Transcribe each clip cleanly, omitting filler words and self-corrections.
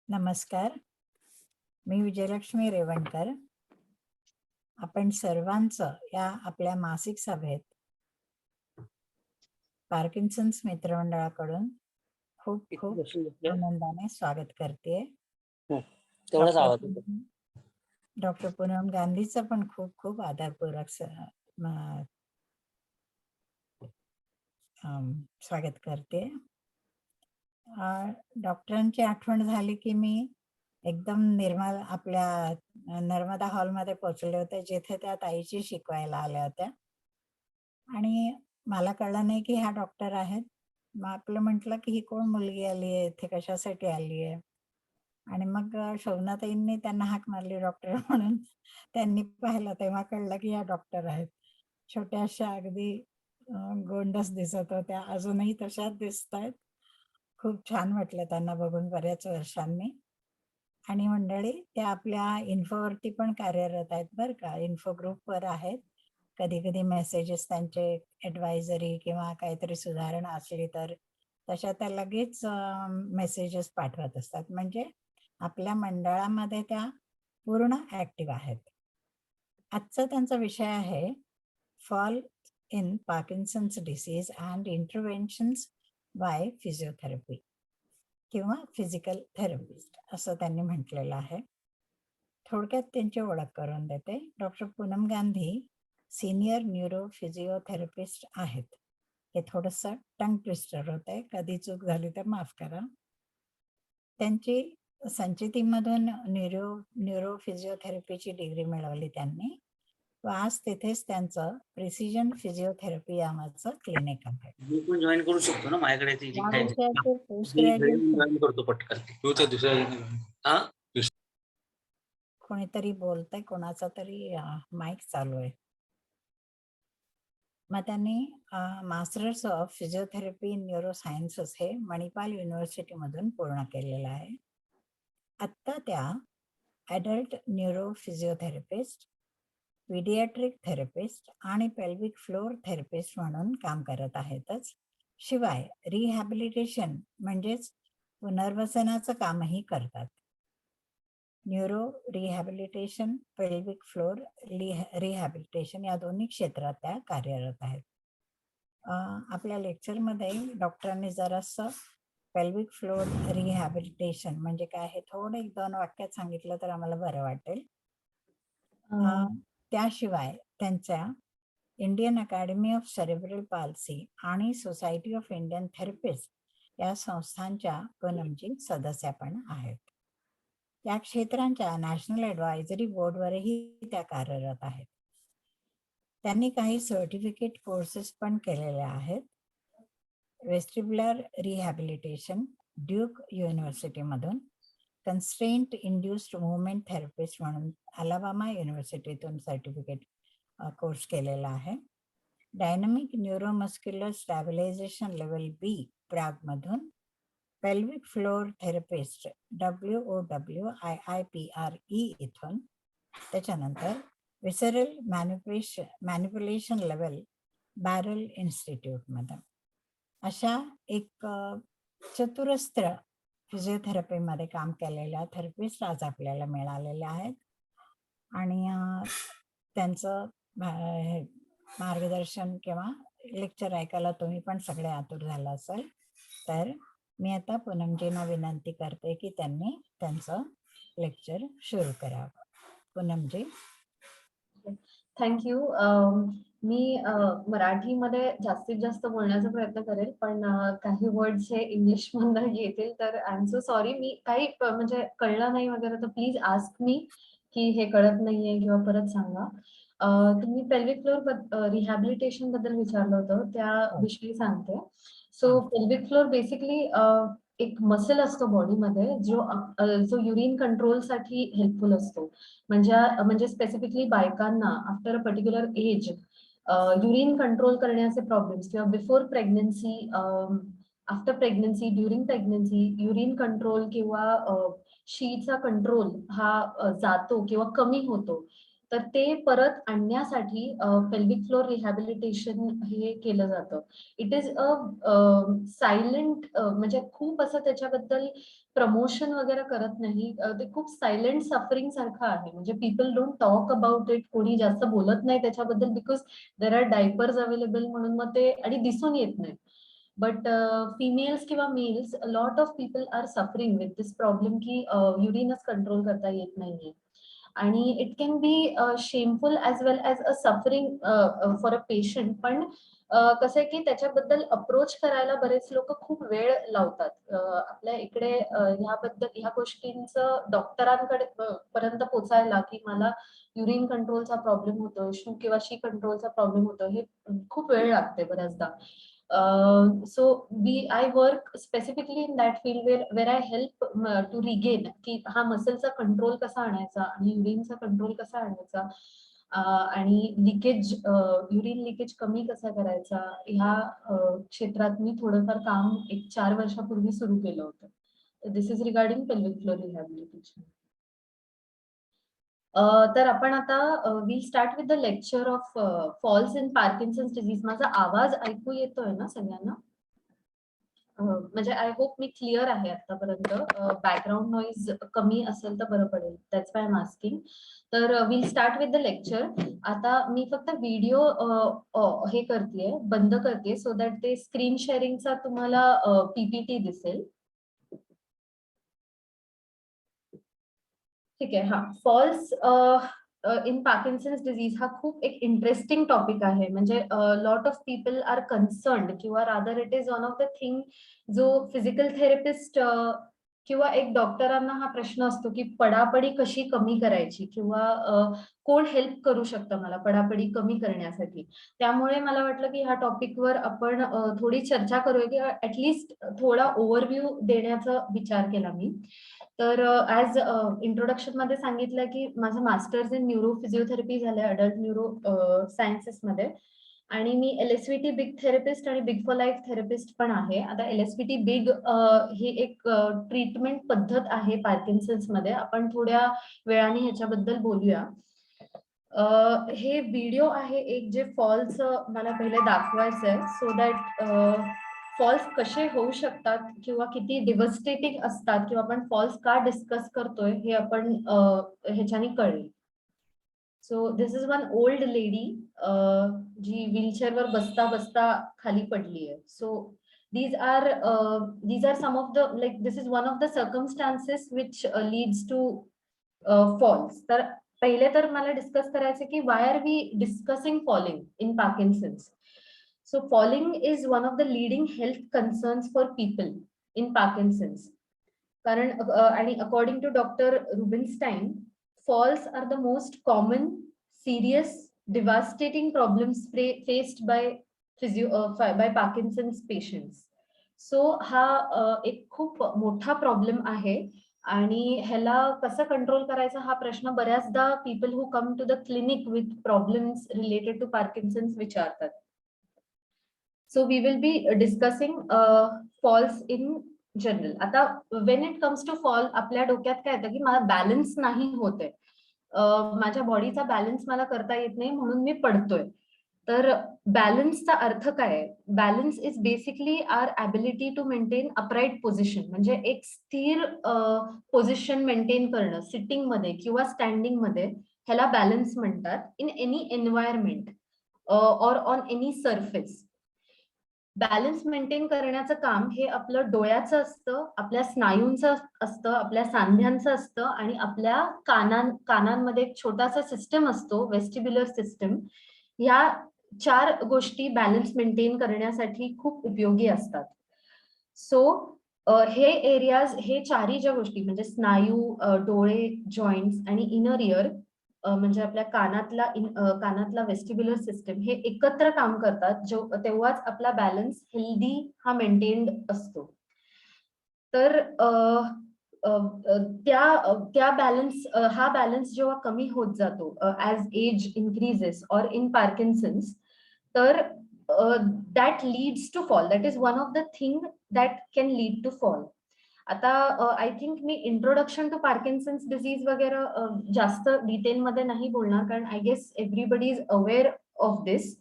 नमस्कार, मी विजयलक्ष्मी रेवणकर. आपण सर्वांचं या आपल्या मासिक सभेत पार्किन्सन्स मित्रमंडळाकडून खूप खूप आनंदाने स्वागत करते. तेवढाच आवाज येतो. डॉक्टर पूनम गांधीचं पण खूप खूप आदरपूर्वक स्वागत करते. डॉक्टरांची आठवण झाली की मी एकदम आपल्या नर्मदा हॉलमध्ये पोहोचले होते, जिथे त्या ताईची शिकवायला आल्या होत्या. आणि मला कळलं नाही की ह्या डॉक्टर आहेत. मग आपलं म्हटलं की ही कोण मुलगी आली आहे, इथे कशासाठी आली आहे. आणि मग शोभनाताईंनी त्यांना हाक मारली डॉक्टर म्हणून. त्यांनी पाहिलं तेव्हा कळलं की ह्या डॉक्टर आहेत. छोट्याशा अगदी गोंडस दिसत होत्या, अजूनही तशाच दिसतायत. खूप छान वाटलं त्यांना बघून बऱ्याच वर्षांनी. आणि मंडळी त्या आपल्या इन्फोवरती पण कार्यरत आहेत बरं का, इन्फो ग्रुपवर आहेत. कधी कधी मेसेजेस त्यांचे ॲडवायझरी किंवा काहीतरी सुधारणा असली तर तशा त्या लगेच मेसेजेस पाठवत असतात. म्हणजे आपल्या मंडळामध्ये त्या पूर्ण ॲक्टिव्ह आहेत. आजचा त्यांचा विषय आहे fall in Parkinson's disease and interventions by physiotherapy किंवा फिजिकल थेरपिस्ट असं त्यांनी म्हटलेलं आहे. थोडक्यात त्यांची ओळख करून देते. Doctor Poonam Gandhi senior neuro physiotherapist आहेत. हे थोडंसं टंग ट्विस्टर होतंय, कधी चूक झाली तर माफ करा. त्यांची संचितीमधून न्यूरो फिजिओथेरपीची डिग्री मिळवली त्यांनी. व आज तिथेच त्यांचं प्रिसिजन फिजिओथेरपी नावाचं क्लिनिक आहे. मी पण जॉईन करू शकतो ना, माझ्याकडे ती या लिंक विषयाचे पोस्ट आहे. ग्रॅज्युएशन जॉईन करतो पटकन. कोणीतरी बोलतंय, कोणाचा तरी माईक चालू आहे. मग त्यांनी मास्टर्स ऑफ फिजिओथेरपी इन न्यूरोसायन्सेस हे मणिपाल युनिव्हर्सिटीमधून पूर्ण केलेलं आहे. आत्ता त्या adult neuro physiotherapist, paediatric therapist आणि पेल्विक फ्लोर थेरपिस्ट म्हणून काम करत आहेतच. शिवाय रिहॅबिलिटेशन म्हणजेच पुनर्वसनाचं कामही करतात. Neuro rehabilitation, pelvic floor rehabilitation या दोन्ही क्षेत्रात त्या कार्यरत आहेत. आपल्या लेक्चरमध्ये डॉक्टरांनी जरासं पेल्विक फ्लोर रिहॅबिलिटेशन म्हणजे काय हे थोडं 1-2 वाक्यात सांगितलं तर आम्हाला बरं वाटेल. त्याशिवाय त्यांच्या Indian academy of cerebral palsy आणि सोसायटी ऑफ इंडियन थेरपिस्ट या संस्थांच्या पूनमजी सदस्य पण आहेत. या क्षेत्रांच्या नॅशनल ॲडवायझरी बोर्डवरही त्या कार्यरत आहेत. त्यांनी काही सर्टिफिकेट कोर्सेस पण केलेले आहेत. वेस्टिब्युलर रिहॅबिलिटेशन ड्यूक युनिव्हर्सिटीमधून, कन्स्ट्रेंट इंड्युस्ड मूवमेंट थेरपिस्ट म्हणून अलाबामा युनिव्हर्सिटीतून सर्टिफिकेट कोर्स केलेला आहे. Dynamic neuromuscular stabilisation level B प्रागमधून, पेल्विक फ्लोर थेरपिस्ट WOWIIPRE इथून, त्याच्यानंतर विसरल मॅनिप्युलेशन लेवल बॅरल इन्स्टिट्यूटमध्ये. अशा एक चतुरस्त्र फिजिओथेरपीमध्ये काम केलेल्या थेरपिस्ट आज आपल्याला मिळालेल्या आहेत. आणि त्यांचं मार्गदर्शन किंवा लेक्चर ऐकायला तुम्ही पण सगळे आतुर झाला असेल. तर मी आता पूनमजींना विनंती करते की त्यांनी त्यांचं लेक्चर सुरू करावं. पूनमजी. थँक्यू. मी मराठीमध्ये जास्तीत जास्त बोलण्याचा प्रयत्न करेल, पण काही वर्ड्स हे इंग्लिश मधून येतील तर आय एम सो सॉरी. मी काही म्हणजे कळलं नाही वगैरे तर प्लीज आस्क मी की हे कळत नाहीये किंवा परत सांगा. तुम्ही पेल्विक फ्लोर रिहॅबिलिटेशन बद्दल विचारलं होतं, त्याविषयी सांगते. सो पेल्विक फ्लोर बेसिकली एक मसल असतो बॉडीमध्ये जो युरिन कंट्रोलसाठी हेल्पफुल असतो. म्हणजे स्पेसिफिकली बायकांना after a particular age urine control करण्याचे प्रॉब्लेम्स किंवा before pregnancy, after pregnancy, during pregnancy urine control किंवा शीचा कंट्रोल हा जातो किंवा कमी होतो. तर ते परत आणण्यासाठी पेल्विक फ्लोर रिहॅबिलिटेशन हे केलं जातं. इट इज अ सायलेंट, म्हणजे खूप असं त्याच्याबद्दल प्रमोशन वगैरे करत नाही. ते खूप सायलेंट सफरिंग सारखं आहे. म्हणजे people don't talk about it. कोणी जास्त बोलत नाही त्याच्याबद्दल because there are diapers available म्हणून मग ते आणि दिसून येत नाही. बट फिमेल्स किंवा males, lot of people are suffering with this problem की युरिनच कंट्रोल करता येत नाहीये. आणि it can be shameful as well as a suffering for a patient. पण कसं आहे की त्याच्याबद्दल अप्रोच करायला बरेच लोक खूप वेळ लावतात. आपल्या इकडे ह्या गोष्टींचं डॉक्टरांकडे पर्यंत पोचायला की मला युरिन कंट्रोलचा प्रॉब्लेम होतो, शू किंवा शी कंट्रोलचा प्रॉब्लेम होतो, हे खूप वेळ लागते बऱ्याचदा. So I work specifically in that field where I help to regain की हा मसलचा कंट्रोल कसा आणायचा आणि युरिनचा कंट्रोल कसा आणायचा, आणि लिकेज, युरिन लिकेज कमी कसा करायचा, ह्या क्षेत्रात मी थोडंफार काम 4 वर्षापूर्वी सुरू केलं होतं. This is regarding pelvic floor rehabilitation. तर आपण आता we start with the lecture of falls in Parkinson's disease. माझा आवाज ऐकू येतोय ना सगळ्यांना? म्हणजे आय होप मी क्लिअर आहे आतापर्यंत. बॅकग्राऊंड नॉईज कमी असेल तर बरं पडेल. That's why I am asking. तर will start with the lecture. आता मी फक्त व्हिडिओ हे करतेय, बंद करते सो दॅट ते स्क्रीन शेअरिंगचा तुम्हाला पीपीटी दिसेल. ठीक आहे. हा, फॉल्स इन पार्किन्सन्स डिझीज हा खूप एक इंटरेस्टिंग टॉपिक आहे. म्हणजे lot of people are concerned किंवा rather it is one of the thing जो फिजिकल थेरपिस्ट किंवा एक डॉक्टरांना हा प्रश्न असतो की पडापडी कशी कमी करायची किंवा कोण हेल्प करू शकतं मला पडापडी कमी करण्यासाठी. त्यामुळे मला वाटलं की ह्या टॉपिकवर आपण थोडी चर्चा करूया किंवा ऍटलिस्ट थोडा ओव्हरव्ह्यू देण्याचा विचार केला मी. तर ॲज इंट्रोडक्शन मध्ये सांगितलं की माझं मास्टर्स इन न्यूरो फिजिओथेरपी झालंय अडल्ट न्यूरो सायन्सेस मध्ये, आणि मी LSVT बिग थेरपिस्ट आणि बिग फॉर लाईफ थेरपिस्ट पण आहे. आता LSVT बिग ही एक ट्रीटमेंट पद्धत आहे पार्किन्सन्स मध्ये. आपण थोड्या वेळाने ह्याच्याबद्दल बोलूया. हे व्हिडिओ आहे एक जे फॉल्स मला पहिले दाखवायचं आहे सो दॅट फॉल्स कसे होऊ शकतात किंवा किती डिव्हस्टेटिंग असतात किंवा आपण फॉल्स का डिस्कस करतोय हे आपण ह्याच्याने कळेल. So this is one old lady जी व्हीलचेअरवर बसता बसता खाली पडली आहे. So these are some of the, like, this is one of the circumstances which leads to falls. तर पहिले तर मला डिस्कस करायचं की why are we discussing falling in Parkinson's. So falling is one of the leading health concerns for people in Parkinson's. कारण आणि according to Dr. Rubinstein, falls are the most common, serious, devastating problems faced by Parkinson's patients. So हा एक खूप मोठा problem आहे आणि ह्याला कसं कंट्रोल करायचा हा प्रश्न बऱ्याचदा people who come to the clinic with problems related to Parkinson's विचारतात. So we will be discussing falls in general. आता when it comes to fall आपल्या डोक्यात काय येतं की मला बॅलन्स नाही होत आहे, माझ्या बॉडीचा बॅलन्स मला करता येत नाही म्हणून मी पडतोय. तर बॅलन्सचा अर्थ काय आहे? Balance is basically our ability to maintain upright position. म्हणजे एक स्थिर पोझिशन मेंटेन करणं सिटिंग मध्ये किंवा स्टँडिंग मध्ये, ह्याला बॅलन्स म्हणतात in any environment or on any surface. Balance maintain करण्याचं काम हे आपलं डोळ्याचं असतं, आपल्या स्नायूंचं असतं, आपल्या सांध्यांचं असतं आणि आपल्या कानांमध्ये एक छोटासा सिस्टम असतो वेस्टिब्युलर सिस्टम. ह्या 4 गोष्टी बॅलन्स मेंटेन करण्यासाठी खूप उपयोगी असतात. सो हे एरियाज, हे 4ही ज्या गोष्टी म्हणजे स्नायू, डोळे, जॉईंट्स आणि इनर इयर म्हणजे आपल्या कानातला वेस्टिब्युलर सिस्टम हे एकत्र काम करतात, तेव्हाच आपला बॅलन्स हेल्दी हा मेंटेन्ड असतो. तर त्या बॅलन्स, हा बॅलन्स जेव्हा कमी होत जातो as age increases or in Parkinson's, तर that leads to fall. That is one of the thing that can lead to fall. आता आय थिंक मी इंट्रोडक्शन टू पार्किन्सन्स डिसीज वगैरे जास्त डिटेलमध्ये नाही बोलणार, कारण I guess everybody is aware of this.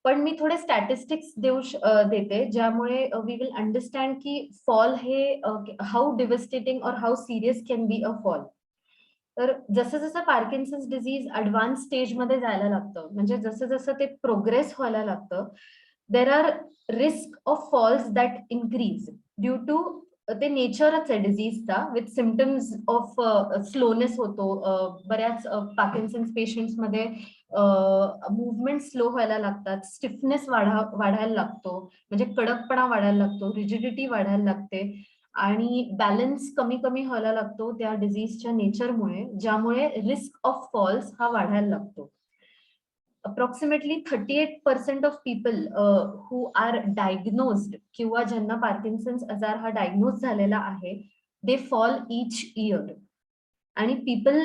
पण मी थोडे स्टॅटिस्टिक्स देते, ज्यामुळे वी विल अंडरस्टँड की फॉल हे how devastating or how serious can be a fall. तर जसं जसं पार्किन्सन्स डिसीज ॲडव्हान्स स्टेजमध्ये जायला लागतं, म्हणजे जसं जसं ते प्रोग्रेस व्हायला लागतं, there are risk of falls that increase due to ते नेचरच आहे डिझीजचा, विथ सिम्पटम्स ऑफ स्लोनेस होतो. बऱ्याच पार्किन्सन्स पेशंट्समध्ये मूवमेंट स्लो व्हायला लागतात, स्टिफनेस वाढायला लागतो, म्हणजे कडकपणा वाढायला लागतो, रिजिडिटी वाढायला लागते आणि बॅलन्स कमी कमी व्हायला लागतो त्या डिझीजच्या नेचरमुळे, ज्यामुळे रिस्क ऑफ फॉल्स हा वाढायला लागतो. Approximately 38% of people who are diagnosed किंवा ज्यांना पार्किन्सन्स आजार हा डायग्नोज झालेला आहे, दे फॉल ईच इयर. आणि पीपल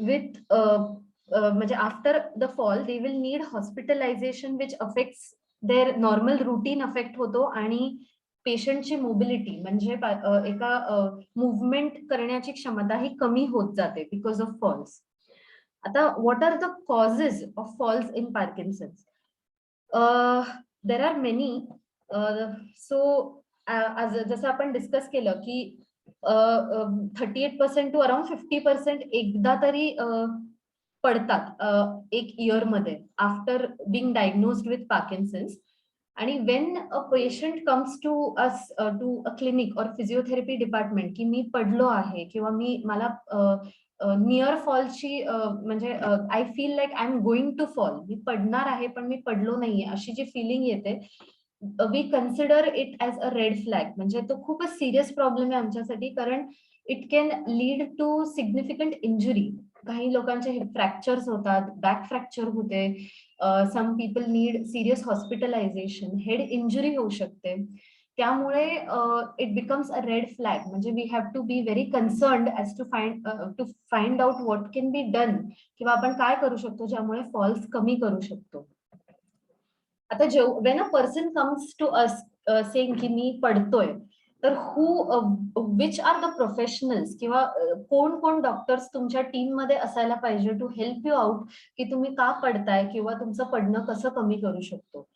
विथ म्हणजे after the fall they will need hospitalisation which affects their normal routine affect होतो आणि पेशंटची मोबिलिटी म्हणजे एका मुवमेंट करण्याची क्षमता ही कमी होत जाते बिकॉज ऑफ फॉल्स. आता what are the causes of falls in Parkinson's? There are many. So जसं आपण डिस्कस केलं की 38% टू अराउंड 50% एकदा तरी पडतात एक इयर मध्ये after being diagnosed with Parkinson's. आणि when a patient comes to us to a clinic or physiotherapy department की मी पडलो आहे किंवा मला नियर फॉलची म्हणजे I feel like I am going to fall, मी पडणार आहे पण मी पडलो नाहीये अशी जी फिलिंग येते, we consider it as a red flag. म्हणजे तो खूपच सिरियस प्रॉब्लेम आहे आमच्यासाठी, कारण it can lead to significant injury. काही लोकांचे फ्रॅक्चर्स होतात, बॅक फ्रॅक्चर होते, some people need serious hospitalisation, head injury होऊ शकते. त्यामुळे it becomes a red flag. म्हणजे we have to be very concerned as to find out what can be done, किंवा आपण काय करू शकतो ज्यामुळे फॉल्स कमी करू शकतो. आता when a person comes to us saying की मी पडतोय, तर विच आर द प्रोफेशनल्स किंवा कोण कोण डॉक्टर्स तुमच्या टीम मध्ये असायला पाहिजे टू हेल्प यू आउट की तुम्ही का पडताय किंवा तुमचं पडणं कसं कमी करू शकतो?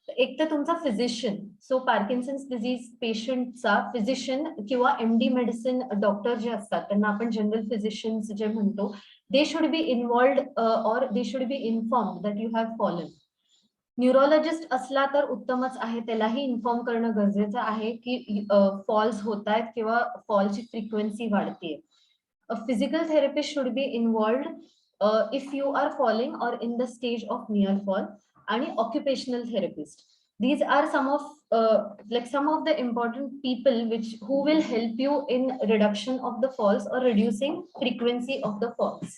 एक तर तुमचा फिजिशियन. सो पार्किन्सन्स डिझीज पेशंटचा फिजिशियन किंवा MD मेडिसिन डॉक्टर जे असतात त्यांना आपण जनरल फिजिशियन्स जे म्हणतो, दे शुड बी इन्व्हॉल्व्ड और they should be informed that you have fallen. Neurologist असला तर उत्तमच आहे, त्यालाही इन्फॉर्म करणं गरजेचं आहे की फॉल्स होत आहेत किंवा फॉलची फ्रिक्वेन्सी वाढते. A physical therapist should be involved if you are falling or in the stage of near fall. आणि occupational therapist. These are some of the important people who will help you in reduction of the falls or reducing frequency of the falls.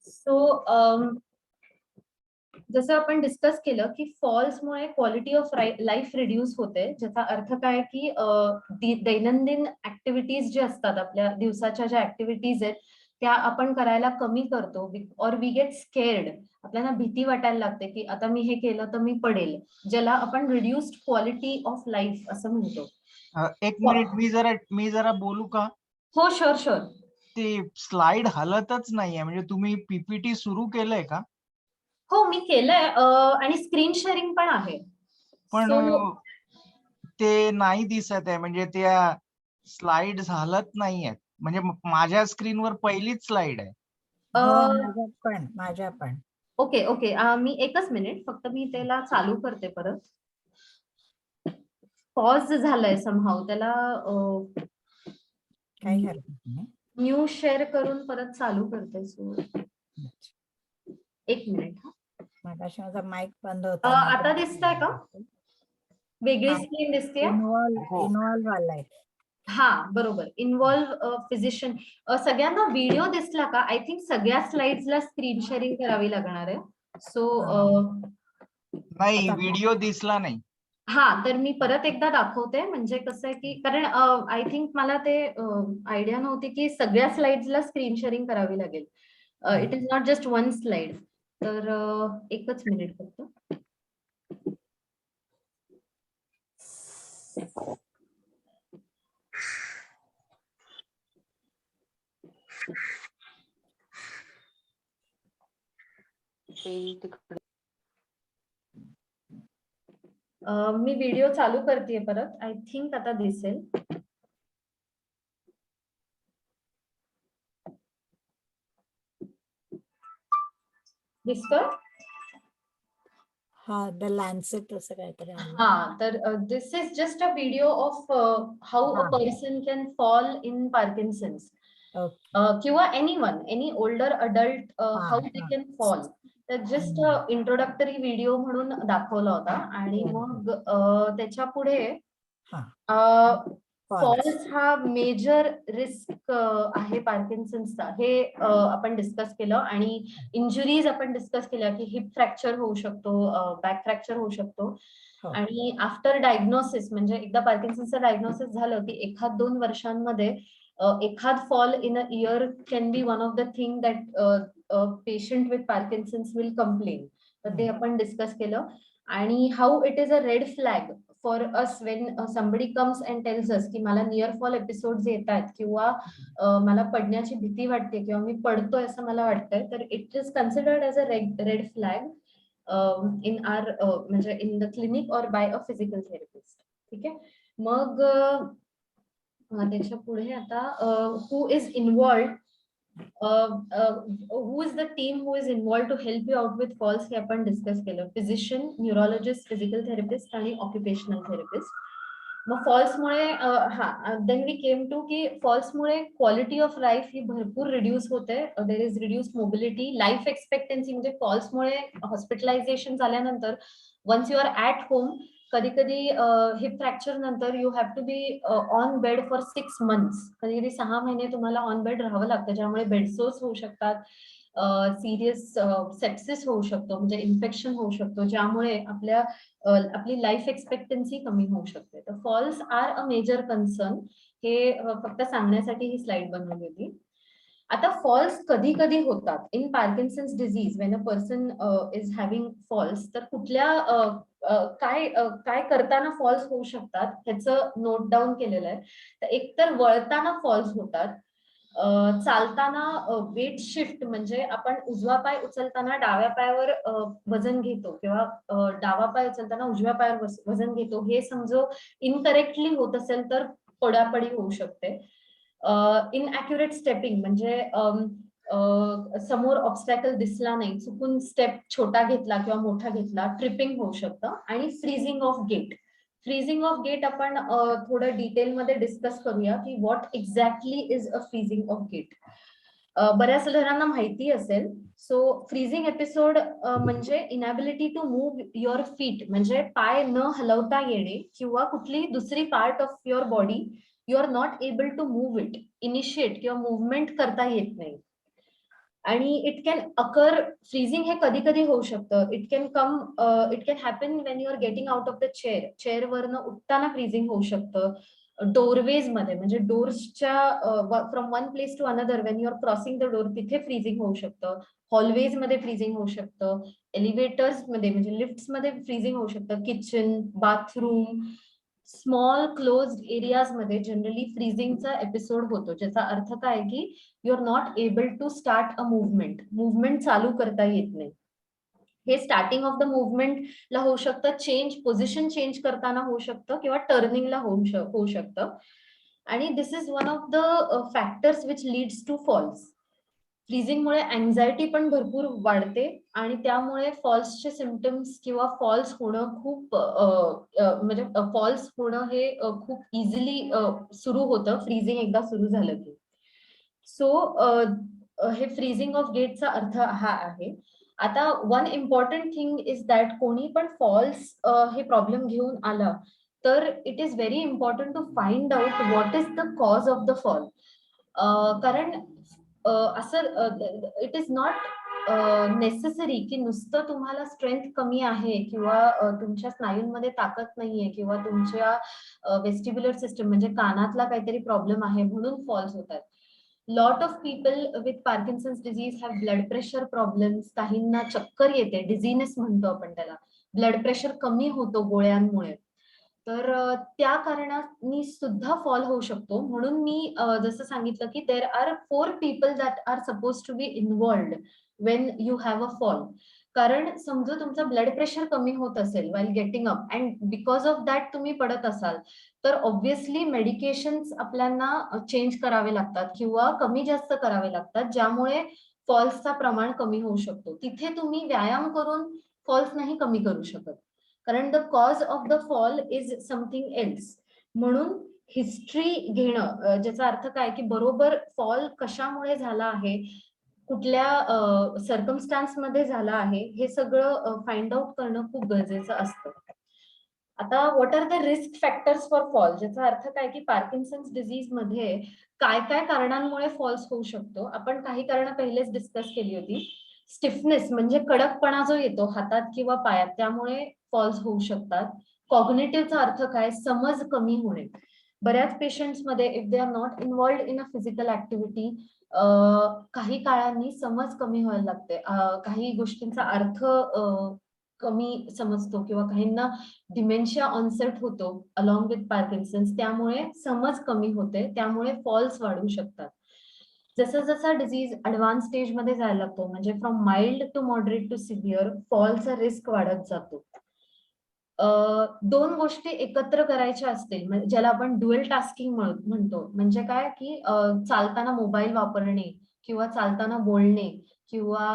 So जसं आपण discuss केलं की फॉल्समुळे quality of life reduce होते, ज्याचा अर्थ काय की दैनंदिन ऍक्टिव्हिटीज जे असतात, आपल्या दिवसाच्या ज्या ऍक्टिव्हिटीज आहेत त्या आपण करायला कमी करतो, और वी गेट स्केर्ड. आपल्याला भीती वाटायला लागते की आता मी हे केलं तर मी पडेल, ज्याला आपण रिड्युस्ड क्वालिटी ऑफ लाईफ असं म्हणतो. एक मिनिट, मी जरा बोलू का? हो, शुअर शुअर. ते स्लाइड हलतच नाहीये, म्हणजे तुम्ही PPT सुरू केलंय का? हो, मी केलंय आणि स्क्रीन शेअरिंग पण आहे. पण ते नाही दिसत आहे, म्हणजे त्या स्लाइड हलत नाहीयेत. म्हणजे माझ्या स्क्रीनवर पहिलीच स्लाइड आहे. माझ्या पण. ओके ओके, मी एकच मिनिट, फक्त मी त्याला चालू करते परत. पॉज झालाय समहाऊ, त्याला काही हरकत नाही. न्यू शेअर करून परत चालू करते. सो एक मिनिट. मगाशी माझा माईक बंद होता. आता दिसतंय का? वेगळी स्क्रीन दिसते. इन्व्हॉल्व आलाय. हा बरोबर, इन्व्हॉल्व फिजिशियन. सगळ्यांना व्हिडिओ दिसला का? आय थिंक सगळ्या स्लाइड्सला स्क्रीन शेअरिंग करावी लागणार आहे. सो नाही, व्हिडिओ दिसला नाही. हा, तर मी परत एकदा दाखवते. म्हणजे कसं आहे की, कारण आय थिंक मला ते आयडिया नव्हती की सगळ्या स्लाइड्सला स्क्रीन शेअरिंग करावी लागेल. It is not just one slide. तर एकच मिनिट फक्त. मी व्हिडिओ चालू करतेय परत. आय थिंक आता दिसेल. दिसतोय? हा, द लॅन्सेट असं काहीतरी आलं. हा, तर this is just a video of how a हा. Person can fall in Parkinson's okay. किंवा any older adult how they हा. Can fall. तर जस्ट इंट्रोडक्टरी व्हिडिओ म्हणून दाखवला होता. आणि मग त्याच्या पुढे हा. फॉल्स हा मेजर रिस्क आहे पार्किन्सन्सचा, हे आपण डिस्कस केलं. आणि इंजुरीज आपण डिस्कस केल्या की हिप फ्रॅक्चर होऊ शकतो, बॅक फ्रॅक्चर होऊ शकतो. हो. आणि आफ्टर डायग्नोसिस, म्हणजे एकदा पार्किन्सनचं डायग्नोसिस झालं की 1-2 वर्षांमध्ये एखाद fall in a year can be one of the thing that patient with Parkinson's will complain. तर ते आपण डिस्कस केलं. आणि how it is a red flag for us when somebody comes and tells us की मला near fall episodes येत आहेत किंवा मला पडण्याची भीती वाटते किंवा मी पडतोय असं मला वाटतंय, तर it is considered as a red flag in our म्हणजे in the clinic or by a physical therapist. ठीक आहे. मग त्याच्या पुढे आता who is involved, who is the team who is involved to help you out with falls हे आपण discuss केलं. फिजिशियन, न्यूरोलॉजिस्ट, फिजिकल थेरपिस्ट आणि ऑक्युपेशनल थेरपिस्ट. मग फॉल्समुळे देन वी केम टू की फॉल्समुळे क्वालिटी ऑफ लाईफ ही भरपूर रिड्यूस होते. There is reduce mobility, life expectancy. म्हणजे फॉल्समुळे हॉस्पिटलायझेशन झाल्यानंतर once you are at home, कधी कधी हिप फ्रॅक्चर नंतर you have to be on bed for 6 months. कधी कधी 6 महिने तुम्हाला ऑन बेड राहावं लागतं, ज्यामुळे बेडसोर्स होऊ शकतात, सिरियस सेप्सिस होऊ शकतो, म्हणजे इन्फेक्शन होऊ शकतो, ज्यामुळे आपली लाईफ एक्सपेक्टन्सी कमी होऊ शकते. तर falls are a major concern. हे फक्त सांगण्यासाठी ही स्लाइड बनवली होती. आता फॉल्स कधी कधी होतात in Parkinson's disease. When a person is having falls, तर कुठल्या काय करताना फॉल्स होऊ शकतात ह्याचं नोट डाऊन केलेलं आहे. तर एकतर वळताना फॉल्स होतात, चालताना वेट शिफ्ट, म्हणजे आपण उजवा पाय उचलताना डाव्या पायावर वजन घेतो किंवा डावा पाय उचलताना उजव्या पायावर वजन घेतो, हे समजो इनकरेक्टली होत असेल तर पडापडी होऊ शकते. इनअॅक्युरेट स्टेपिंग, म्हणजे समोर ऑब्स्टॅकल दिसला नाही, चुकून स्टेप छोटा घेतला किंवा मोठा घेतला, ट्रिपिंग होऊ शकतं. आणि freezing of gait. Freezing of gait आपण थोडं डिटेलमध्ये डिस्कस करूया की what exactly is a freezing of gait. बऱ्याच जणांना माहिती असेल. सो फ्रीजिंग एपिसोड म्हणजे inability to move your feet, म्हणजे पाय न हलवता येणे किंवा कुठली दुसरी part of your body you are not able to move it, initiate किंवा मुवमेंट करता येत नाही. आणि इट कॅन अकर, फ्रीजिंग हे कधी कधी होऊ शकतं. It can happen when you are getting out of the चेअरवरनं उठताना फ्रीजिंग होऊ शकतं. डोरवेज मध्ये, म्हणजे डोर्सच्या from one place to another, when you are crossing the door, तिथे फ्रीजिंग होऊ शकतं. हॉलवेज मध्ये फ्रीजिंग होऊ शकतं. एलिव्हेटर्स मध्ये, म्हणजे लिफ्ट्स मध्ये फ्रीजिंग होऊ शकतं. Kitchen, bathroom, small closed areas मध्ये जनरली फ्रीजिंगचा एपिसोड होतो, ज्याचा अर्थ काय की you are not able to start a movement चालू करता येत नाही. हे स्टार्टिंग ऑफ द मुवमेंटला होऊ शकतं, पोझिशन चेंज करताना होऊ शकतं किंवा टर्निंगला होऊ शकतं. आणि this is one of the factors which leads to falls. फ्रीजिंगमुळे अँझायटी पण भरपूर वाढते आणि त्यामुळे फॉल्सचे सिम्पटम्स किंवा फॉल्स होणं खूप म्हणजे फॉल्स होणं हे खूप इझिली सुरू होतं फ्रीजिंग एकदा सुरू झालं की. सो हे फ्रीजिंग ऑफ गेटचा अर्थ हा आहे. आता one important thing is that कोणी पण फॉल्स हे प्रॉब्लेम घेऊन आला तर it is very important to find out what is the cause of the fall. कारण असं इट इज नॉट नेसेसरी की नुसतं तुम्हाला स्ट्रेंथ कमी आहे किंवा तुमच्या स्नायूंमध्ये ताकद नाहीये किंवा तुमच्या वेस्टिब्युलर सिस्टम म्हणजे कानातला काहीतरी प्रॉब्लेम आहे म्हणून फॉल्स होतात. Lot of people with Parkinson's disease have blood pressure problems, काहींना चक्कर येते, डिझीनेस म्हणतो आपण त्याला, ब्लड प्रेशर कमी होतो गोळ्यांमुळे. तर त्या कारणाने सुद्धा फॉल होऊ शकतो. म्हणून मी जसं सांगितलं की there are 4 people that are suppose to be involved when you have a fall. कारण समजा तुमचं ब्लड प्रेशर कमी होत असेल while getting up and because of that तुम्ही पडत असाल तर ऑब्व्हियसली मेडिकेशन्स आपल्याला चेंज करावे लागतात किंवा कमी जास्त करावे लागतात, ज्यामुळे फॉल्सचा प्रमाण कमी होऊ शकतो. तिथे तुम्ही व्यायाम करून फॉल्स नाही कमी करू शकत, कारण the cause of the fall is something else. म्हणून हिस्ट्री घेणं, ज्याचा अर्थ काय की बरोबर फॉल कशामुळे झाला आहे, कुठल्या सर्कमस्टान्स मध्ये झाला आहे, हे सगळं फाइंड आउट करणं खूप गरजेचं असतं. आता what are the risk factors for fall, ज्याचा अर्थ काय की पार्किन्सन्स डिझीज मध्ये काय काय कारणांमुळे फॉल्स होऊ शकतो. आपण काही कारण पहिलेच डिस्कस केली होती. स्टिफनेस म्हणजे कडकपणा जो येतो हातात किंवा पायात, त्यामुळे फॉल्स होऊ शकतात. कॉग्निटिव्हचा अर्थ काय, समज कमी होणे. बऱ्याच पेशंट्स मध्ये if they are not involved in a physical activity, काही काळांनी समज कमी व्हायला लागते, काही गोष्टींचा अर्थ कमी समजतो किंवा काहींना डिमेन्शिया ऑनसेट होतो अलॉंग विथ पार्किन्सन्स, त्यामुळे समज कमी होते, त्यामुळे फॉल्स वाढू शकतात. जसं जसं डिझीज ऍडव्हान्स स्टेज मध्ये जायला लागतो, म्हणजे from mild to moderate to severe, फॉलचा रिस्क वाढत जातो. दोन गोष्टी एकत्र करायच्या असतील, ज्याला आपण डुअल टास्किंग म्हणतो, म्हणजे काय की चालताना मोबाईल वापरणे किंवा चालताना बोलणे किंवा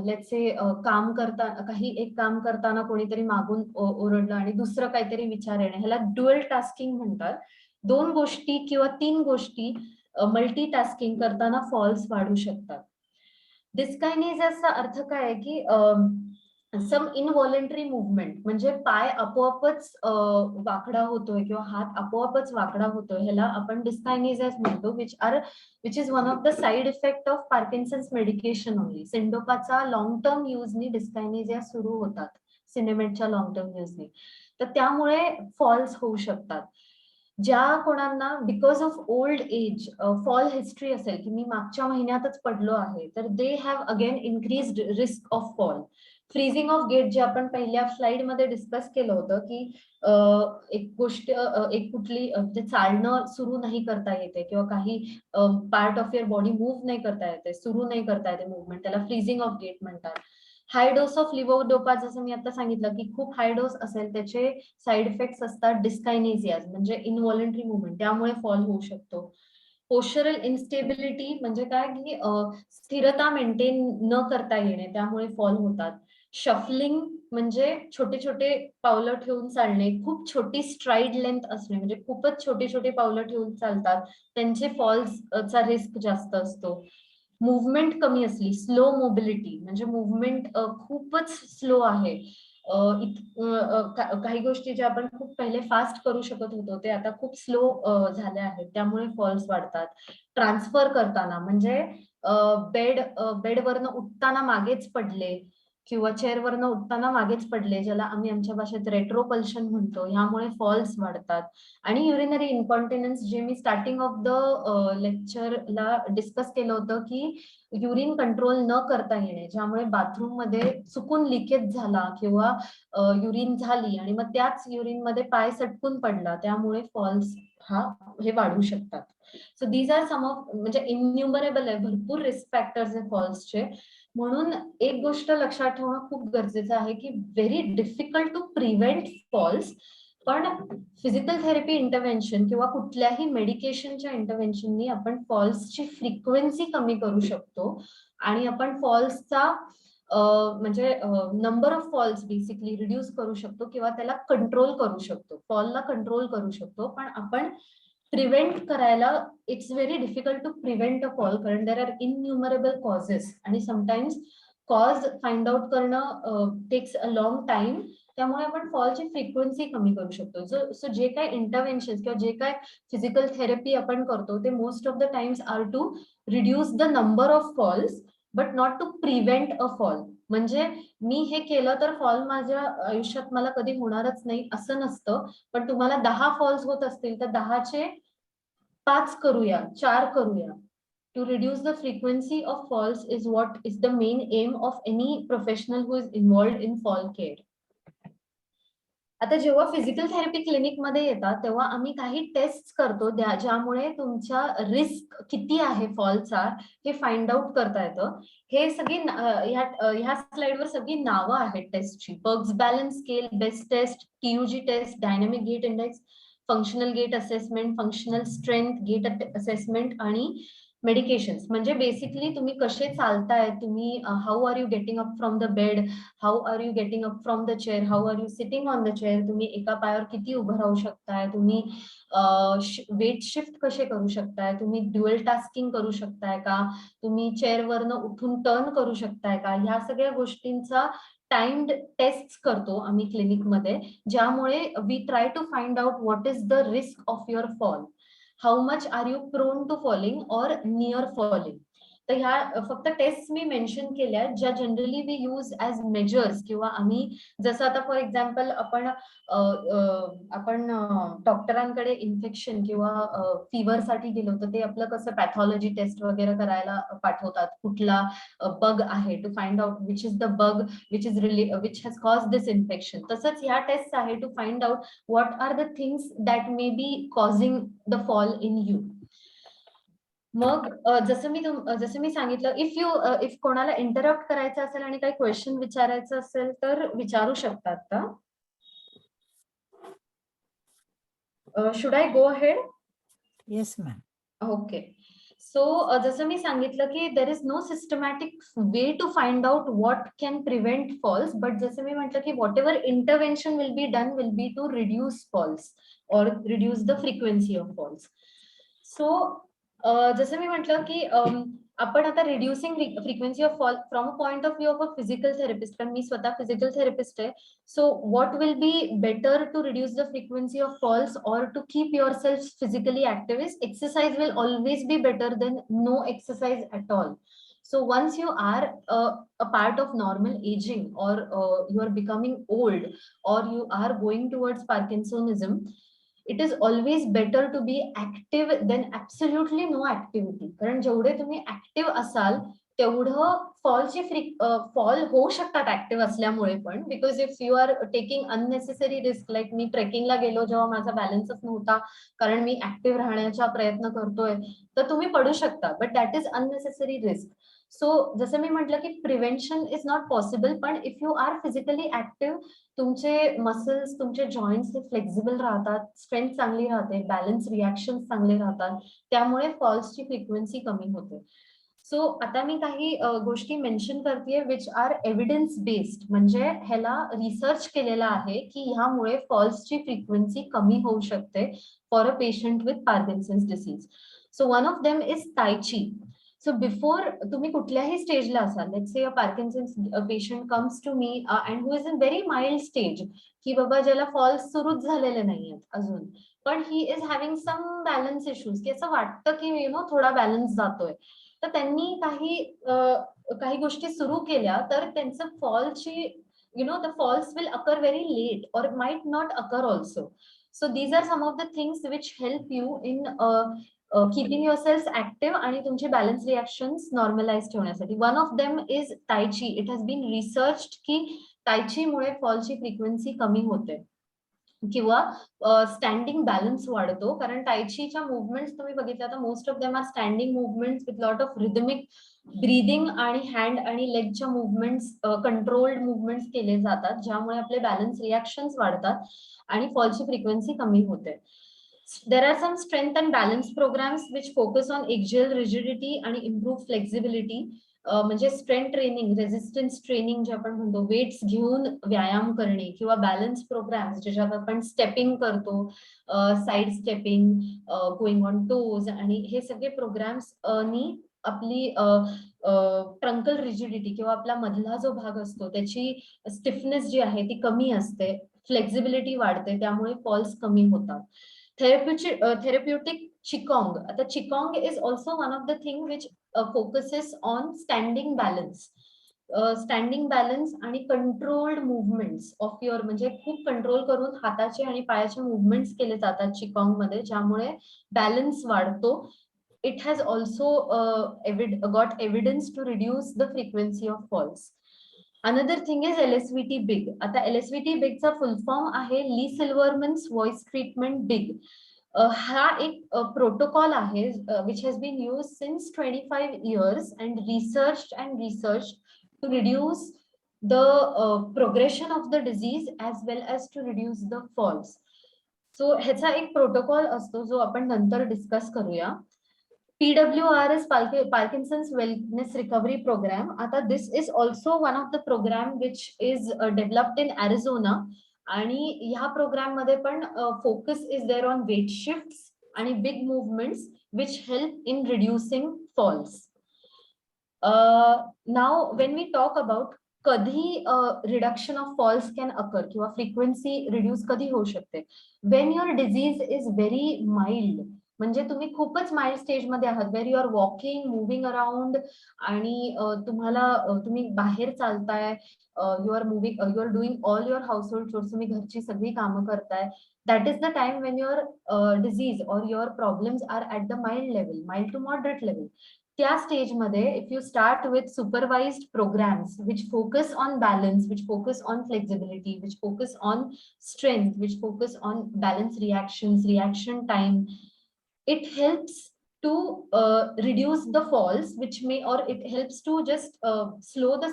लेट्स से काम करताना काही एक काम करताना कोणीतरी मागून ओरडलं आणि दुसरं काहीतरी विचार येणे, ह्याला डुअल टास्किंग म्हणतात. दोन गोष्टी किंवा तीन गोष्टी मल्टीटास्किंग करताना फॉल्स वाढू शकतात. डिस्कायनेसिसचा अर्थ काय आहे की सम इनव्हॉलेंटरी मुवमेंट, म्हणजे पाय आपोआपच वाकडा होतोय किंवा हात आपोआपच वाकडा होतोय, ह्याला आपण डिस्कायनेसिस म्हणतो, which is one of the side effect of Parkinson's medication only. सिंडोपाचा लॉंग टर्म युजनी डिस्कायनेसिस सुरू होतात, सिनेमेटच्या लॉंग टर्म युजनी, तर त्यामुळे फॉल्स होऊ शकतात. ज्या कोणांना because of old age fall history असेल की मी मागच्या महिन्यातच पडलो आहे, तर they have again increased risk of fall. Freezing of gait, जे आपण पहिल्या स्लाइड मध्ये डिस्कस केलं होतं की एक गोष्ट, एक कुठली चालणं सुरू नाही करता येते किंवा काही part of your body move नाही करता येते, सुरू नाही करता येते मुवमेंट, त्याला फ्रीजिंग ऑफ गेट म्हणतात. हाय डोस ऑफ लिव्होडोपा, जसं मी आता सांगितलं की खूप हाय डोस असेल त्याचे साइड इफेक्ट्स असतात डिस्कायनेसियाज, म्हणजे इनव्हॉलेंटरी मुवमेंट, त्यामुळे फॉल होऊ शकतो. पोस्चरल इन्स्टेबिलिटी म्हणजे काय की स्थिरता मेंटेन न करता येणे, त्यामुळे फॉल होतात. शफलिंग म्हणजे छोटे छोटे पावलं ठेवून चालणे, खूप छोटी स्ट्राइड लेंथ असणे, म्हणजे खूपच छोटे छोटे पावलं ठेवून चालतात, त्यांचे फॉल्सचा रिस्क जास्त असतो. मुवमेंट कमी असली, स्लो मोबिलिटी म्हणजे मुवमेंट खूपच स्लो आहे, काही गोष्टी ज्या आपण खूप पहिले फास्ट करू शकत होतो ते आता खूप स्लो झाले आहेत, त्यामुळे फॉल्स वाढतात. ट्रान्सफर करताना म्हणजे बेडवरनं उठताना मागेच पडले किंवा चेअरवरनं उठताना मागेच पडले, ज्याला आम्ही आमच्या भाषेत रेट्रोपल्शन म्हणतो, ह्यामुळे फॉल्स वाढतात. आणि युरिनरी इन्कॉन्टिनन्स, जे मी स्टार्टिंग ऑफ द लेक्चरला डिस्कस केलं होतं की युरिन कंट्रोल न करता येणे, ज्यामुळे बाथरूम मध्ये चुकून लिकेज झाला किंवा युरिन झाली आणि मग त्याच युरिन मध्ये पाय सटकून पडला, त्यामुळे फॉल्स हे वाढू शकतात. So these are some of, म्हणजे इन्युमरेबल आहे, भरपूर रिस्क फॅक्टर्स आहे फॉल्सचे. म्हणून एक गोष्ट लक्षात ठेवणं खूप गरजेचं आहे की very difficult to prevent falls, पण फिजिकल थेरपी इंटरव्हेन्शन किंवा कुठल्याही मेडिकेशनच्या इंटरव्हेन्शननी आपण फॉल्सची फ्रिक्वेन्सी कमी करू शकतो आणि आपण फॉल्सचा म्हणजे number of falls basically reduce करू शकतो किंवा त्याला कंट्रोल करू शकतो, फॉलला कंट्रोल करू शकतो. पण आपण प्रिव्हेंट करायला, it's very difficult to prevent a fall, कारण देर आर इनन्युमरेबल कॉजेस आणि समटाइम्स कॉज फाइंड आउट करणं टेक्स अ लॉंग टाइम, त्यामुळे आपण फॉलची फ्रिक्वेन्सी कमी करू शकतो. सो जे काय इंटरव्हेन्शन किंवा जे काय फिजिकल थेरपी आपण करतो ते most of the times are to reduce the number of falls but not to prevent a fall. म्हणजे मी हे केलं तर फॉल माझ्या आयुष्यात मला कधी होणारच नाही असं नसतं, पण तुम्हाला 10 फॉल्स होत असतील तर 10चे 5 करूया, 4 करूया. To reduce the frequency of falls is what is the main aim of any professional who is involved in fall care. आता जेव्हा फिजिकल थेरपी क्लिनिकमध्ये येतात तेव्हा आम्ही काही टेस्ट करतो ज्यामुळे तुमचा रिस्क किती आहे फॉलचा हे फाइंड आउट करता येतं. हे सगळी ह्या स्लाइडवर सगळी नावं आहेत टेस्टची. Berg's balance scale, best test, TUG test, dynamic gait index, functional gait assessment, functional strength gait assessment आणि मेडिकेशन्स. म्हणजे बेसिकली तुम्ही कसे चालताय, तुम्ही how are you getting up from the bed, how are you getting up from the chair, how are you sitting on the chair, तुम्ही एका पायावर किती उभं राहू शकताय, तुम्ही वेट शिफ्ट कसे करू शकताय, तुम्ही ड्युअल टास्किंग करू शकताय का, तुम्ही चेअरवरनं उठून टर्न करू शकताय का, ह्या सगळ्या गोष्टींचा टाइम्ड टेस्ट करतो आम्ही क्लिनिकमध्ये, ज्यामुळे we try to find out what is the risk of your fall, how much are you prone to falling or near falling. तर ह्या फक्त टेस्ट मी मेन्शन केल्या ज्या generally we use as measures, किंवा आम्ही जसं आता फॉर एक्झाम्पल आपण डॉक्टरांकडे इन्फेक्शन किंवा फीवरसाठी गेलो तर ते आपलं कसं पॅथॉलॉजी टेस्ट वगैरे करायला पाठवतात, कुठला बग आहे to find out which is the bug which has cause this infection. तसंच ह्या टेस्ट आहे to find out what are the things that may be causing the fall in you. मग जसं मी सांगितलं, इफ कोणाला इंटरप्ट करायचं असेल आणि काही क्वेश्चन विचारायचं असेल तर विचारू शकतात का? Should I go ahead? Yes ma'am. Okay. So जसं मी सांगितलं की there is no systematic way to find out what can prevent falls, but जसं मी म्हटलं की whatever intervention will be to reduce falls और reduce the frequency of falls. So जसं मी म्हटलं की आपण आता reducing frequency of fall from a point of view of a physical therapist, कारण मी स्वतः फिजिकल थेरपिस्ट आहे. So what will be better to reduce the frequency of falls और to keep yourself physically active is exercise will always be better than no exercise at all. So once you are a part of normal aging, or you are becoming old, or you are going towards Parkinsonism, it is always better to be active than absolutely no activity. कारण जेवढे तुम्ही active असाल तेवढं fall होऊ शकतात active असल्यामुळे पण, because if you are taking unnecessary risk, like मी ट्रेकिंगला गेलो जेव्हा माझा बॅलन्सच नव्हता कारण मी ऍक्टिव्ह राहण्याचा प्रयत्न करतोय, तर तुम्ही पडू शकता, but that is unnecessary risk. So जसं मी म्हटलं की प्रिव्हेन्शन इज नॉट पॉसिबल, पण if you are physically active तुमचे मसल्स, तुमचे जॉईंट्स हे फ्लेक्झिबल राहतात, स्ट्रेंथ चांगली राहते, बॅलन्स रिॲक्शन चांगले राहतात, त्यामुळे फॉल्सची फ्रिक्वेन्सी कमी होते. सो आता मी काही गोष्टी मेन्शन करतेय विच आर एव्हिडन्स बेस्ड, म्हणजे ह्याला रिसर्च केलेला आहे की ह्यामुळे फॉल्सची फ्रिक्वेन्सी कमी होऊ शकते for a patient with Parkinson's disease. So one of them is tai chi. So before तुम्ही कुठल्याही स्टेजला असाल, let's say a Parkinson's patient comes to me and who is in very mild stage, की बाबा ज्याला फॉल्स सुरूच झालेले नाहीयेत अजून, पण he is having some balance issues, की असं वाटतं की यु नो थोडा बॅलन्स जातोय, तर त्यांनी काही गोष्टी सुरू केल्या तर त्यांचं फॉलची the falls will occur very late or might not occur also. So these are some of the things which help you in keeping yourselves active आणि तुमचे balance reactions normalized ठेवण्यासाठी. One of them is Tai Chi. It has been researched की Tai Chi मुळे फॉलची frequency कमी होते किंवा standing balance वाढतो, कारण टायचीच्या मुवमेंट्स तुम्ही बघितल्या तर most of them are standing movements with lot of rhythmic breathing आणि हँड आणि लेगच्या मुवमेंट्स, कंट्रोल्ड मुवमेंट्स केले जातात, ज्यामुळे आपले बॅलन्स रिॲक्शन्स वाढतात आणि फॉलची फ्रिक्वेन्सी कमी होते. There are some strength and balance programs which focus on axial rigidity आणि improve flexibility. म्हणजे स्ट्रेंथ ट्रेनिंग, रेझिस्टन्स ट्रेनिंग जे आपण म्हणतो, वेट्स घेऊन व्यायाम करणे, किंवा बॅलन्स प्रोग्राम्स ज्याच्यात आपण स्टेपिंग करतो, side stepping, going on toes, आणि हे सगळे प्रोग्राम्स नी आपली ट्रंकल रिजिडिटी किंवा आपला मधला जो भाग असतो त्याची स्टिफनेस जी आहे ती कमी असते, फ्लेक्झिबिलिटी वाढते, त्यामुळे फॉल्स कमी होतात. Therapeutic qigong. आता qigong is also one of the thing which focuses on standing balance. Standing balance आणि कंट्रोल्ड मुवमेंट्स ऑफ युअर, म्हणजे खूप कंट्रोल करून हाताचे आणि पायाचे मुवमेंट्स केले जातात चिकॉंग मध्ये, ज्यामुळे बॅलन्स वाढतो. It has also got evidence to reduce the frequency of falls. Another thing is LSVT big. आता LSVT बिगचा फुल फॉर्म आहे Lee Silverman's voice treatment big. हा एक प्रोटोकॉल आहे which has been use since 25 years and researched to reduce the progression of the disease as well as to reduce the falls. So ह्याचा एक protocol असतो जो आपण नंतर डिस्कस करूया. PWRS Parkinson's Wellness Recovery Program. आता this is also one of the program which is developed in Arizona. आणि ह्या प्रोग्राम मध्ये पण focus is there on weight shifts आणि big movements which help in reducing falls. Now when we talk about कधी reduction of falls can occur किंवा frequency reduce कधी होऊ शकते, when your disease is very mild, म्हणजे तुम्ही खूपच mild stage मध्ये आहात, where you are walking moving around आणि तुम्ही बाहेर चालताय, you are doing all your household chores, तुम्ही घरची सगळी कामं करताय, that is the time when your disease or your problems are at the mild level, mild to moderate level. त्या स्टेज मध्ये if you start with supervised programs which focus on balance, which focus on flexibility, which focus on strength, which focus on balance reactions, reaction time, it helps to reduce the falls, which may, or it helps to just slow the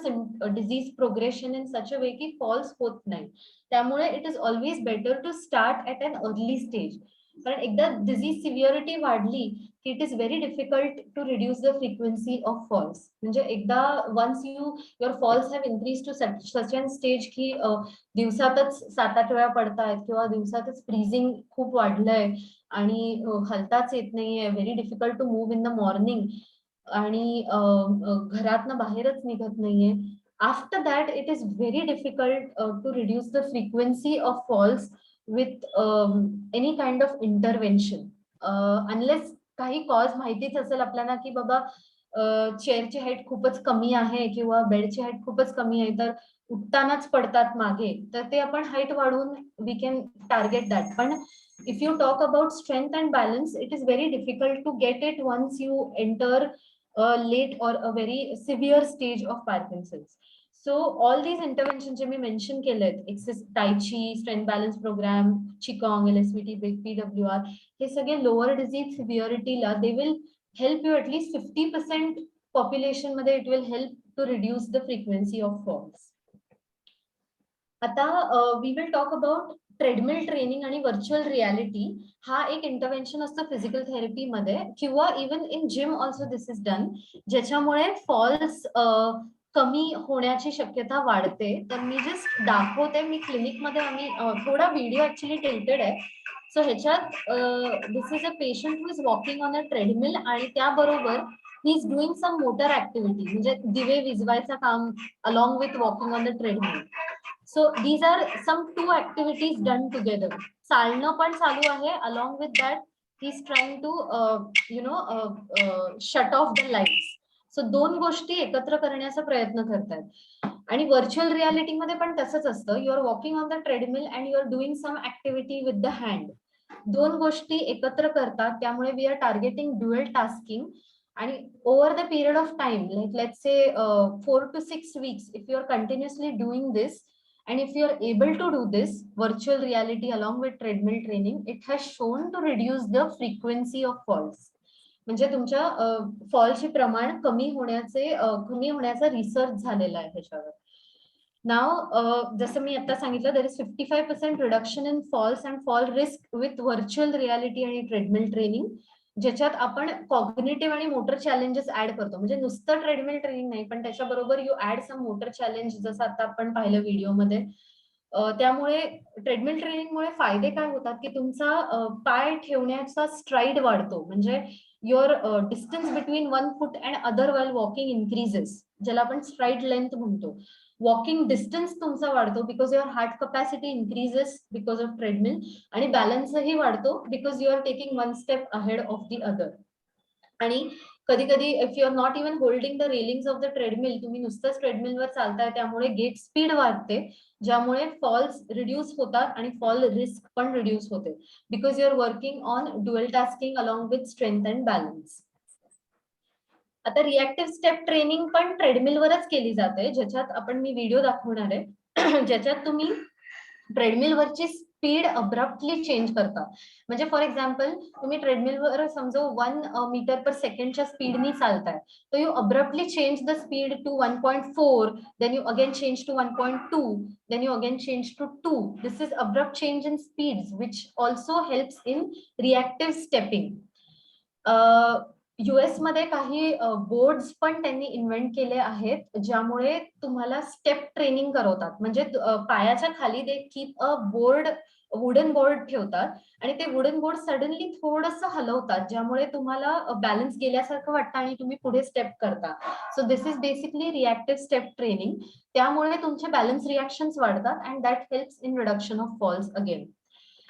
disease progression in such a way ki falls होत नाही. त्यामुळे it is always better to start at an early stage. कारण एकदा disease severity वाढली की it is very difficult to reduce the frequency of falls. म्हणजे एकदा once your falls have increased to such an stage की दिवसातच 7-8 वेळा पडतायत किंवा दिवसातच फ्रीजिंग खूप वाढलंय आणि हलताच येत नाहीये, very difficult to move in the morning आणि घरातनं बाहेरच निघत नाहीये, after that it is very difficult to reduce the frequency of falls with any kind of intervention, unless काही कॉज माहितीच असेल आपल्याला की बाबा चेअरची हाईट खूपच कमी आहे किंवा बेडची हाईट खूपच कमी आहे, तर उठतानाच पडतात मागे, तर ते आपण हाईट वाढवून वी कॅन टार्गेट दॅट. पण if you talk about strength and balance, it is very difficult to get it once you enter a late or a very severe stage of Parkinson's. So all these interventions जे मी mention केलेत, Tai Chi, strength balance program, Qigong, LSVT, PWR, हे सगळे lower disease severity ला they will help you at least 50% population मध्ये it will help to reduce the frequency of falls. आता we will talk about treadmill training आणि virtual reality. हा एक intervention असतं physical therapy मध्ये किंवा even in gym also this is done, ज्याच्यामुळे false कमी होण्याची शक्यता वाढते. तर मी जस्ट दाखवते, मी क्लिनिक मध्ये आम्ही थोडा व्हिडिओ ऍक्च्युली टिल्टेड आहे. सो ह्याच्यात this is a patient who is walking on a treadmill आणि त्याबरोबर he is doing some motor activity, म्हणजे दिवे विझवायचं काम along with walking on the treadmill. So these are some 2 activities done together. चालणं पण चालू आहे, along with that he is trying to shut off the lights. So 2 गोष्टी एकत्र करण्याचा प्रयत्न करतात. आणि व्हर्च्युअल रियालिटी मध्ये पण तसंच असतं, you are walking on the treadmill and you are doing some activity with the hand. 2 गोष्टी एकत्र करतात, त्यामुळे we are targeting dual tasking. आणि over the period of time, like let's say 4 to 6 weeks, if you are continuously doing this and if you are able to do this virtual reality along with treadmill training, it has shown to reduce the frequency of falls. म्हणजे तुमच्या फॉलचे प्रमाण कमी होण्याचा research झालेला आहे ह्याच्यावर. नाव जसं मी आता सांगितलं, there is 55% reduction in falls and fall risk with virtual reality आणि ट्रेडमिल ट्रेनिंग, ज्याच्यात आपण कॉग्निटिव्ह आणि मोटर चॅलेंजेस ऍड करतो. म्हणजे नुसतं ट्रेडमिल ट्रेनिंग नाही, पण त्याच्याबरोबर you add some motor challenge, जसं आता आपण पाहिलं व्हिडिओमध्ये. त्यामुळे ट्रेडमिल ट्रेनिंगमुळे फायदे काय होतात की तुमचा पाय ठेवण्याचा स्ट्राईड वाढतो, म्हणजे your distance between 1 foot and other while walking increases, ज्याला आपण स्ट्राईड लेंथ म्हणतो. वॉकिंग डिस्टन्स तुमचा वाढतो because your heart capacity increases because of treadmill, आणि बॅलन्सही वाढतो because you are taking 1 step ahead of the other. आणि कधी कधी if you are not even holding the railings of the treadmill, तुम्ही नुसतंच ट्रेडमिलवर चालताय, त्यामुळे गेट स्पीड वाढते, ज्यामुळे फॉल्स रिड्यूस होतात आणि फॉल रिस्क पण रिड्यूस होते, because you are working on dual tasking along with strength and balance. आता रिॲक्टिव्ह स्टेप ट्रेनिंग पण ट्रेडमिलवरच केली जाते, ज्याच्यात आपण मी व्हिडिओ दाखवणार आहे ज्याच्यात तुम्ही ट्रेडमिलवरची स्पीड अब्रप्टली चेंज करता. म्हणजे फॉर एक्झाम्पल तुम्ही ट्रेडमिलवर समजा 1 मीटर पर सेकंडच्या स्पीडनी चालताय, तर you abruptly change the speed to 1.4, then you again change to 1.2, then you again change to 2. This is abrupt change in speeds, which also helps in reactive stepping. US मध्ये काही boards पण त्यांनी invent केले आहेत, ज्यामुळे तुम्हाला step training करवतात. म्हणजे पायाच्या खाली ते keep a board, wooden board ठेवतात आणि ते वुडन बोर्ड सडनली थोडंसं हलवतात, ज्यामुळे तुम्हाला बॅलन्स गेल्यासारखं वाटतं आणि तुम्ही पुढे स्टेप करता. So this is basically reactive step training. त्यामुळे तुमचे बॅलन्स रिॲक्शन्स वाढतात and that helps in reduction of falls again.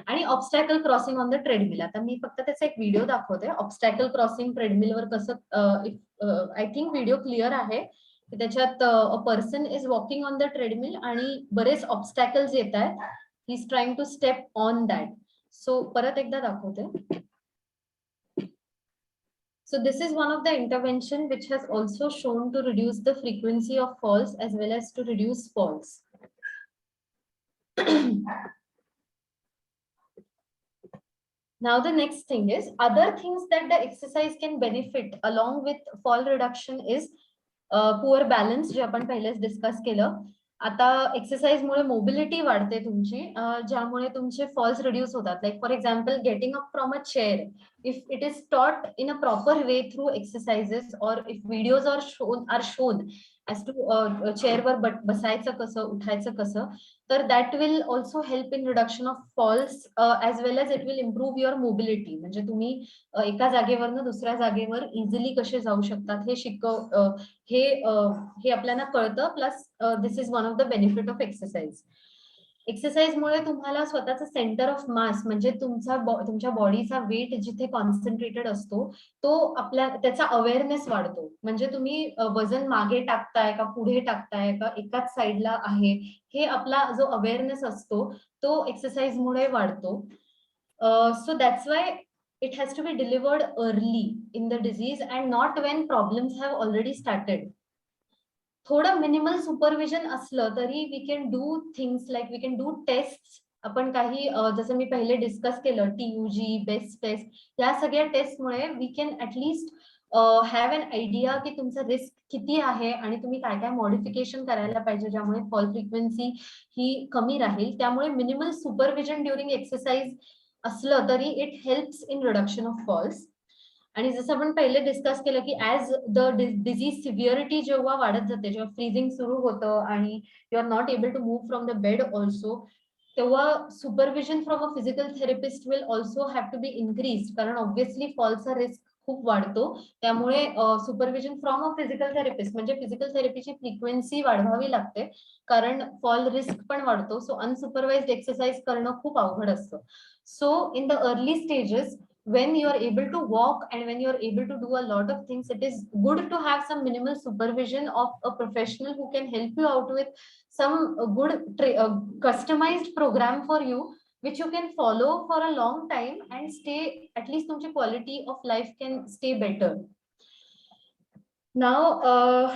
आणि obstacle crossing on the treadmill. आता मी फक्त त्याचा एक व्हिडिओ दाखवते ऑब्स्टॅकल क्रॉसिंग ट्रेडमिलवर कसं. आय थिंक व्हिडिओ क्लिअर आहे. त्याच्यात a person is walking on the treadmill आणि बरेच ऑब्स्टॅकल्स येत आहेत. He is trying to step on that. So परत एकदा दाखवते. So this is one of the intervention which has also shown to reduce the frequency of falls as well as to reduce falls. Now the next thing is other things that the exercise can benefit along with fall reduction is poor balance, जे आपण पहिलेच discuss केलं. आता exercise मुळे mobility वाढते तुमची, ज्यामुळे तुमचे फॉल्स रिड्यूस होतात. Like for example getting up from a chair, if it is taught in a proper way through exercises और if videos are shown as to चेअरवर बसायचं कसं, उठायचं कसं, तर that will also help in reduction of falls as well as it will improve your mobility. म्हणजे तुम्ही एका जागेवरनं दुसऱ्या जागेवर इझिली कसे जाऊ शकतात हे आपल्याला कळतं. Plus this is one of the benefit of exercise. एक्सरसाइजमुळे तुम्हाला स्वतःचा सेंटर ऑफ मास म्हणजे तुमच्या बॉडीचा वेट जिथे कॉन्सन्ट्रेटेड असतो तो त्याचा अवेअरनेस वाढतो. म्हणजे तुम्ही वजन मागे टाकताय का पुढे टाकताय का एकाच साईडला आहे, हे आपला जो अवेअरनेस असतो तो एक्सरसाइजमुळे वाढतो. So that's Y it has to be delivered early in the disease and not when problems have already started. थोडं मिनिमल सुपरविजन असलं तरी we can do things like we can do test. आपण काही जसं मी पहिले डिस्कस केलं TUG, best test, या सगळ्या टेस्टमुळे we can at least have an idea की तुमचं रिस्क किती आहे आणि तुम्ही काय काय मॉडिफिकेशन करायला पाहिजे ज्यामुळे फॉल फ्रिक्वेन्सी ही कमी राहील. त्यामुळे मिनिमल सुपरविजन ड्युरिंग एक्सरसाइज असलं तरी it helps in reduction of falls. आणि जसं आपण पहिले डिस्कस केलं की ऍज द डिझीज सिव्हिअरिटी जेव्हा वाढत जाते, जेव्हा फ्रीजिंग सुरू होतं आणि you are not able to move from the bed also, तेव्हा supervision from a physical therapist will also have to be increase. कारण ऑब्व्हियसली फॉलचा रिस्क खूप वाढतो. त्यामुळे supervision from a physical therapist म्हणजे फिजिकल थेरपीची फ्रिक्वेन्सी वाढवावी लागते, कारण फॉल रिस्क पण वाढतो. सो अनसुपरवाइज्ड एक्सरसाइज करणं खूप अवघड असतं. So in the early stages, when you are able to walk and when you are able to do a lot of things, it is good to have some minimal supervision of a professional who can help you out with some good customized program for you, which you can follow for a long time and stay, at least तुमची quality of life can stay better. Now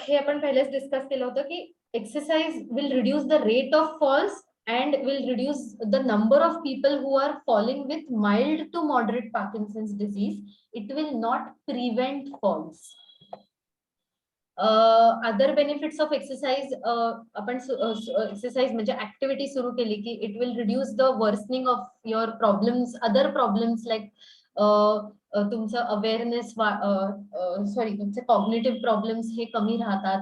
हे आपण पहिलेच discuss केलं होतं की exercise will reduce the rate of falls and will reduce the number of people who are falling with mild to moderate Parkinson's disease. It will not prevent falls. Other benefits of exercise, आपण exercise म्हणजे activity सुरू केली की it will reduce the worsening of your problems, other problems like तुमचं awareness तुमचे cognitive problems हे कमी राहतात.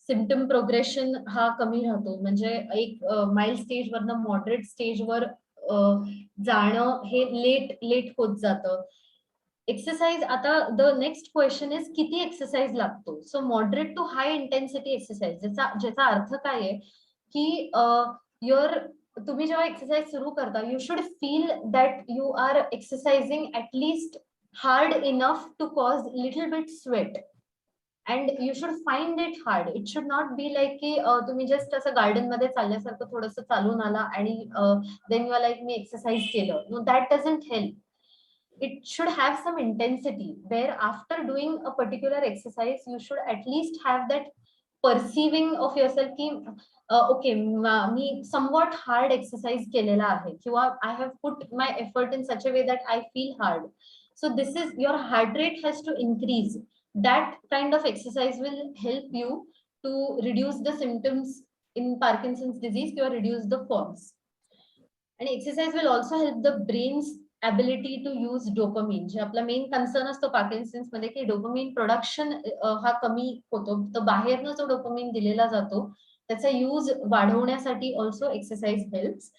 सिम्पटम प्रोग्रेशन हा कमी राहतो. म्हणजे एक माइल्ड स्टेजवरनं मॉडरेट स्टेजवर जाणं हे लेट होत जातं. एक्सरसाइज, आता द नेक्स्ट क्वेश्चन इज किती एक्सरसाइज लागतो. So moderate to high intensity exercise, ज्याचा अर्थ काय आहे की तुम्ही जेव्हा एक्सरसाइज सुरू करता you should feel that you are exercising at least hard enough to cause little bit sweat and you should find it hard. It should not be like की तुम्ही जस्ट असं गार्डन मध्ये चालल्यासारखं थोडंसं चालून आला आणि then you are like me exercise केलं. No, that doesn't help. it should have some intensity, where after doing a particular exercise you should at least have that perceiving of yourself की okay मी somewhat hard exercise केलेला आहे किंवा I have put my effort in such a way that I feel hard. So this is, your heart rate has to increase. That kind of exercise will help you to reduce the symptoms in Parkinson's disease or reduce the falls. And exercise will also help the brain's ability to use dopamine. जे आपला main concern असतो Parkinson's मध्ये की dopamine production हा कमी होतो, तर बाहेरनं जो डोपामिन दिलेला जातो त्याचा यूज वाढवण्यासाठी ऑल्सो एक्सरसाइज हेल्प्स.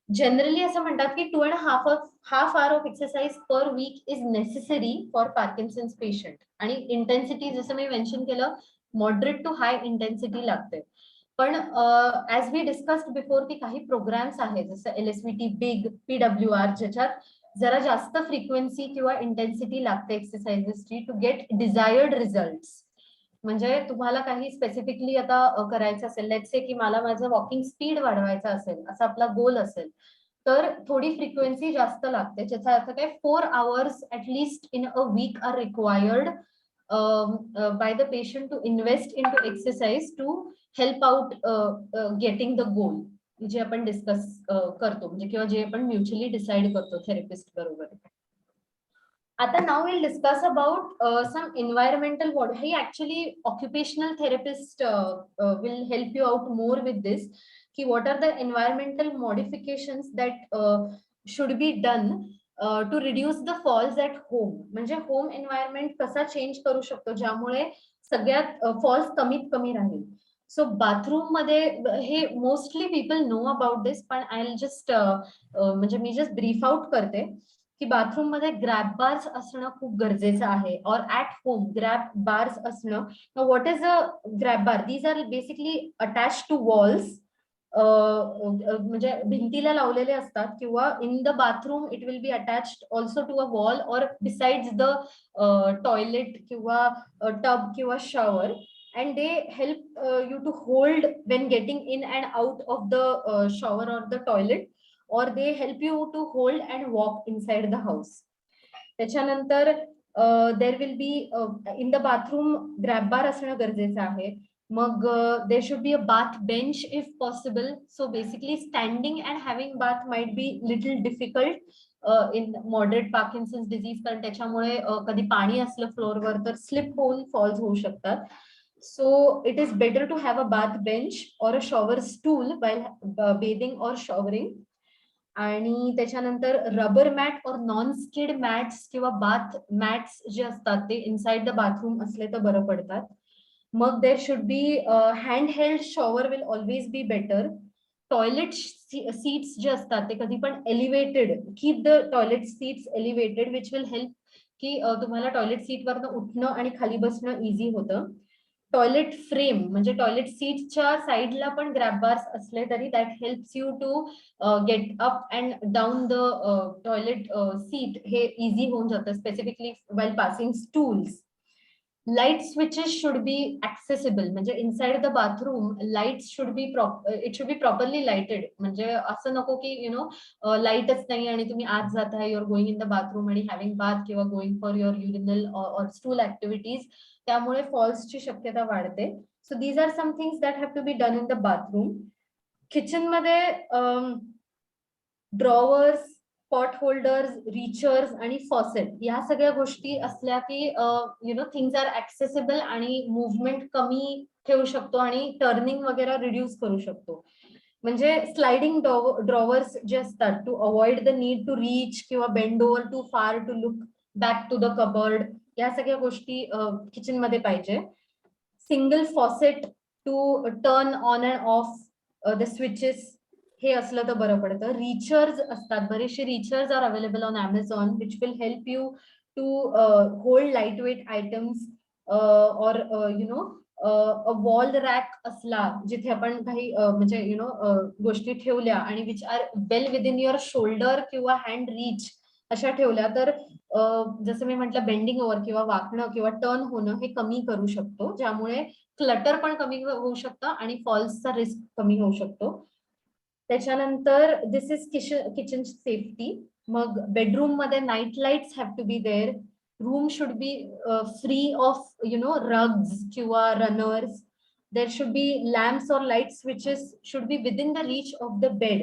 जनरली असं म्हणतात की 2.5 hour of exercise per weak is necessary for Parkinson's patient. आणि इंटेन्सिटी जसं मी मेन्शन केलं, मॉडरेट टू हाय इंटेन्सिटी लागते. पण ऍज वी डिस्कस्ड बिफोर की काही प्रोग्राम्स आहेत जसं LSVT बिग, PWR, ज्याच्यात जरा जास्त फ्रिक्वेन्सी किंवा इंटेन्सिटी लागते एक्सरसाइजेसची टू गेट डिझायर्ड रिझल्ट्स. म्हणजे तुम्हाला काही स्पेसिफिकली आता करायचं असेल, लेट्स से की मला माझं वॉकिंग स्पीड वाढवायचं असेल, असा आपला गोल असेल, तर थोडी फ्रिक्वेन्सी जास्त लागते. ज्याचा अर्थ काय 4 hours at least in a week are required by the patient to invest into exercise to help out getting the goal, जे आपण डिस्कस करतो म्हणजे किंवा जे आपण म्युच्युअली डिसाइड करतो थेरपिस्ट बरोबर. आता now will discuss about some environmental body. हे actually occupational therapist will help you out more with this, की what are the environmental modifications that should be done to reduce the falls at home. म्हणजे home environment कसा change करू शकतो ज्यामुळे सगळ्यात false कमीत कमी राहील. सो बाथरूम मध्ये हे मोस्टली पीपल नो अबाउट दिस, पण आय विल जस्ट म्हणजे मी जस्ट ब्रीफ आउट करते की बाथरूम मध्ये ग्रॅब बार्स असणं खूप गरजेचं आहे. Or at home grab bars असणं. What is a grab bar? These are basically attach to walls, म्हणजे भिंतीला लावलेले असतात किंवा in the bathroom it will be attached also to a wall or besides the toilet किंवा tub किंवा shower. And they help you to hold when getting in and out of the shower or the toilet, or they help you to hold and walk inside the house. त्याच्यानंतर there will be in the bathroom grab bar असणं गरजेचं आहे. मग there should be a bath bench if possible. So basically standing and having bath might be little difficult in moderate Parkinson's disease, कारण त्याच्यामुळे कधी पाणी असलं फ्लोअरवर तर स्लिप होऊन फॉल्स होऊ शकतात. So it is better to have a bath bench or a shower stool while bathing or showering. आणि त्याच्यानंतर रबर मॅट और नॉन स्किड मॅट्स किंवा बाथ मॅट्स जे असतात ते इनसाइड द बाथरूम असले तर बरं पडतात. मग देर should B hand held shower will always be better. Toilet seats जे असतात ते कधी पण elevated, keep the toilet seats elevated which will help की तुम्हाला टॉयलेट सीटवरनं उठणं आणि खाली बसणं इझी होतं. टॉयलेट फ्रेम म्हणजे टॉयलेट सीटच्या साईडला पण ग्रॅब बार्स असले तरी that helps you to get up and down the toilet seat, हे इझी होऊन जातं specifically while passing stools. Light switches should be accessible, म्हणजे inside the bathroom lights should be it should be properly lighted. म्हणजे असं नको की you no लाईटच नाही आणि तुम्ही आत जाताय, you're going in the bathroom आणि हॅव्हिंग बाथ किंवा going for your urinal or stool activities, त्यामुळे फॉल्सची शक्यता वाढते. So these are some things that have to be done in the bathroom. Kitchen मध्ये ड्रॉवर्स, पॉट होल्डर्स, रिचर्स आणि faucet या सगळ्या गोष्टी असल्या की you know things are accessible आणि मुवमेंट कमी ठेवू शकतो आणि टर्निंग वगैरे रिड्यूस करू शकतो. म्हणजे स्लाइडिंग ड्रॉवर्स जे असतात to avoid the need to reach किंवा bend over too far to look back to the cupboard, या सगळ्या गोष्टी किचन मध्ये पाहिजे. Single faucet to turn on and off the switches हे असलं तर बरं पडतं. रिचर्स असतात, बरेचसे reachers are available on Amazon which will help you to hold light weight items और you know a wall rack असला जिथे आपण काही म्हणजे यु नो गोष्टी ठेवल्या आणि which are well within your shoulder किंवा हँड रीच अशा ठेवल्या तर जसं मी म्हटलं बेंडिंग ओव्हर किंवा वाकणं किंवा टर्न होणं हे कमी करू शकतो, ज्यामुळे क्लटर पण कमी होऊ शकतं आणि फॉल्सचा रिस्क कमी होऊ शकतो. त्याच्यानंतर दिस इज किचन सेफ्टी. मग बेडरूम मध्ये night lights have to be there. Room should be free of rugs किंवा runners. There should be lamps or light switches should be within the reach of the bed.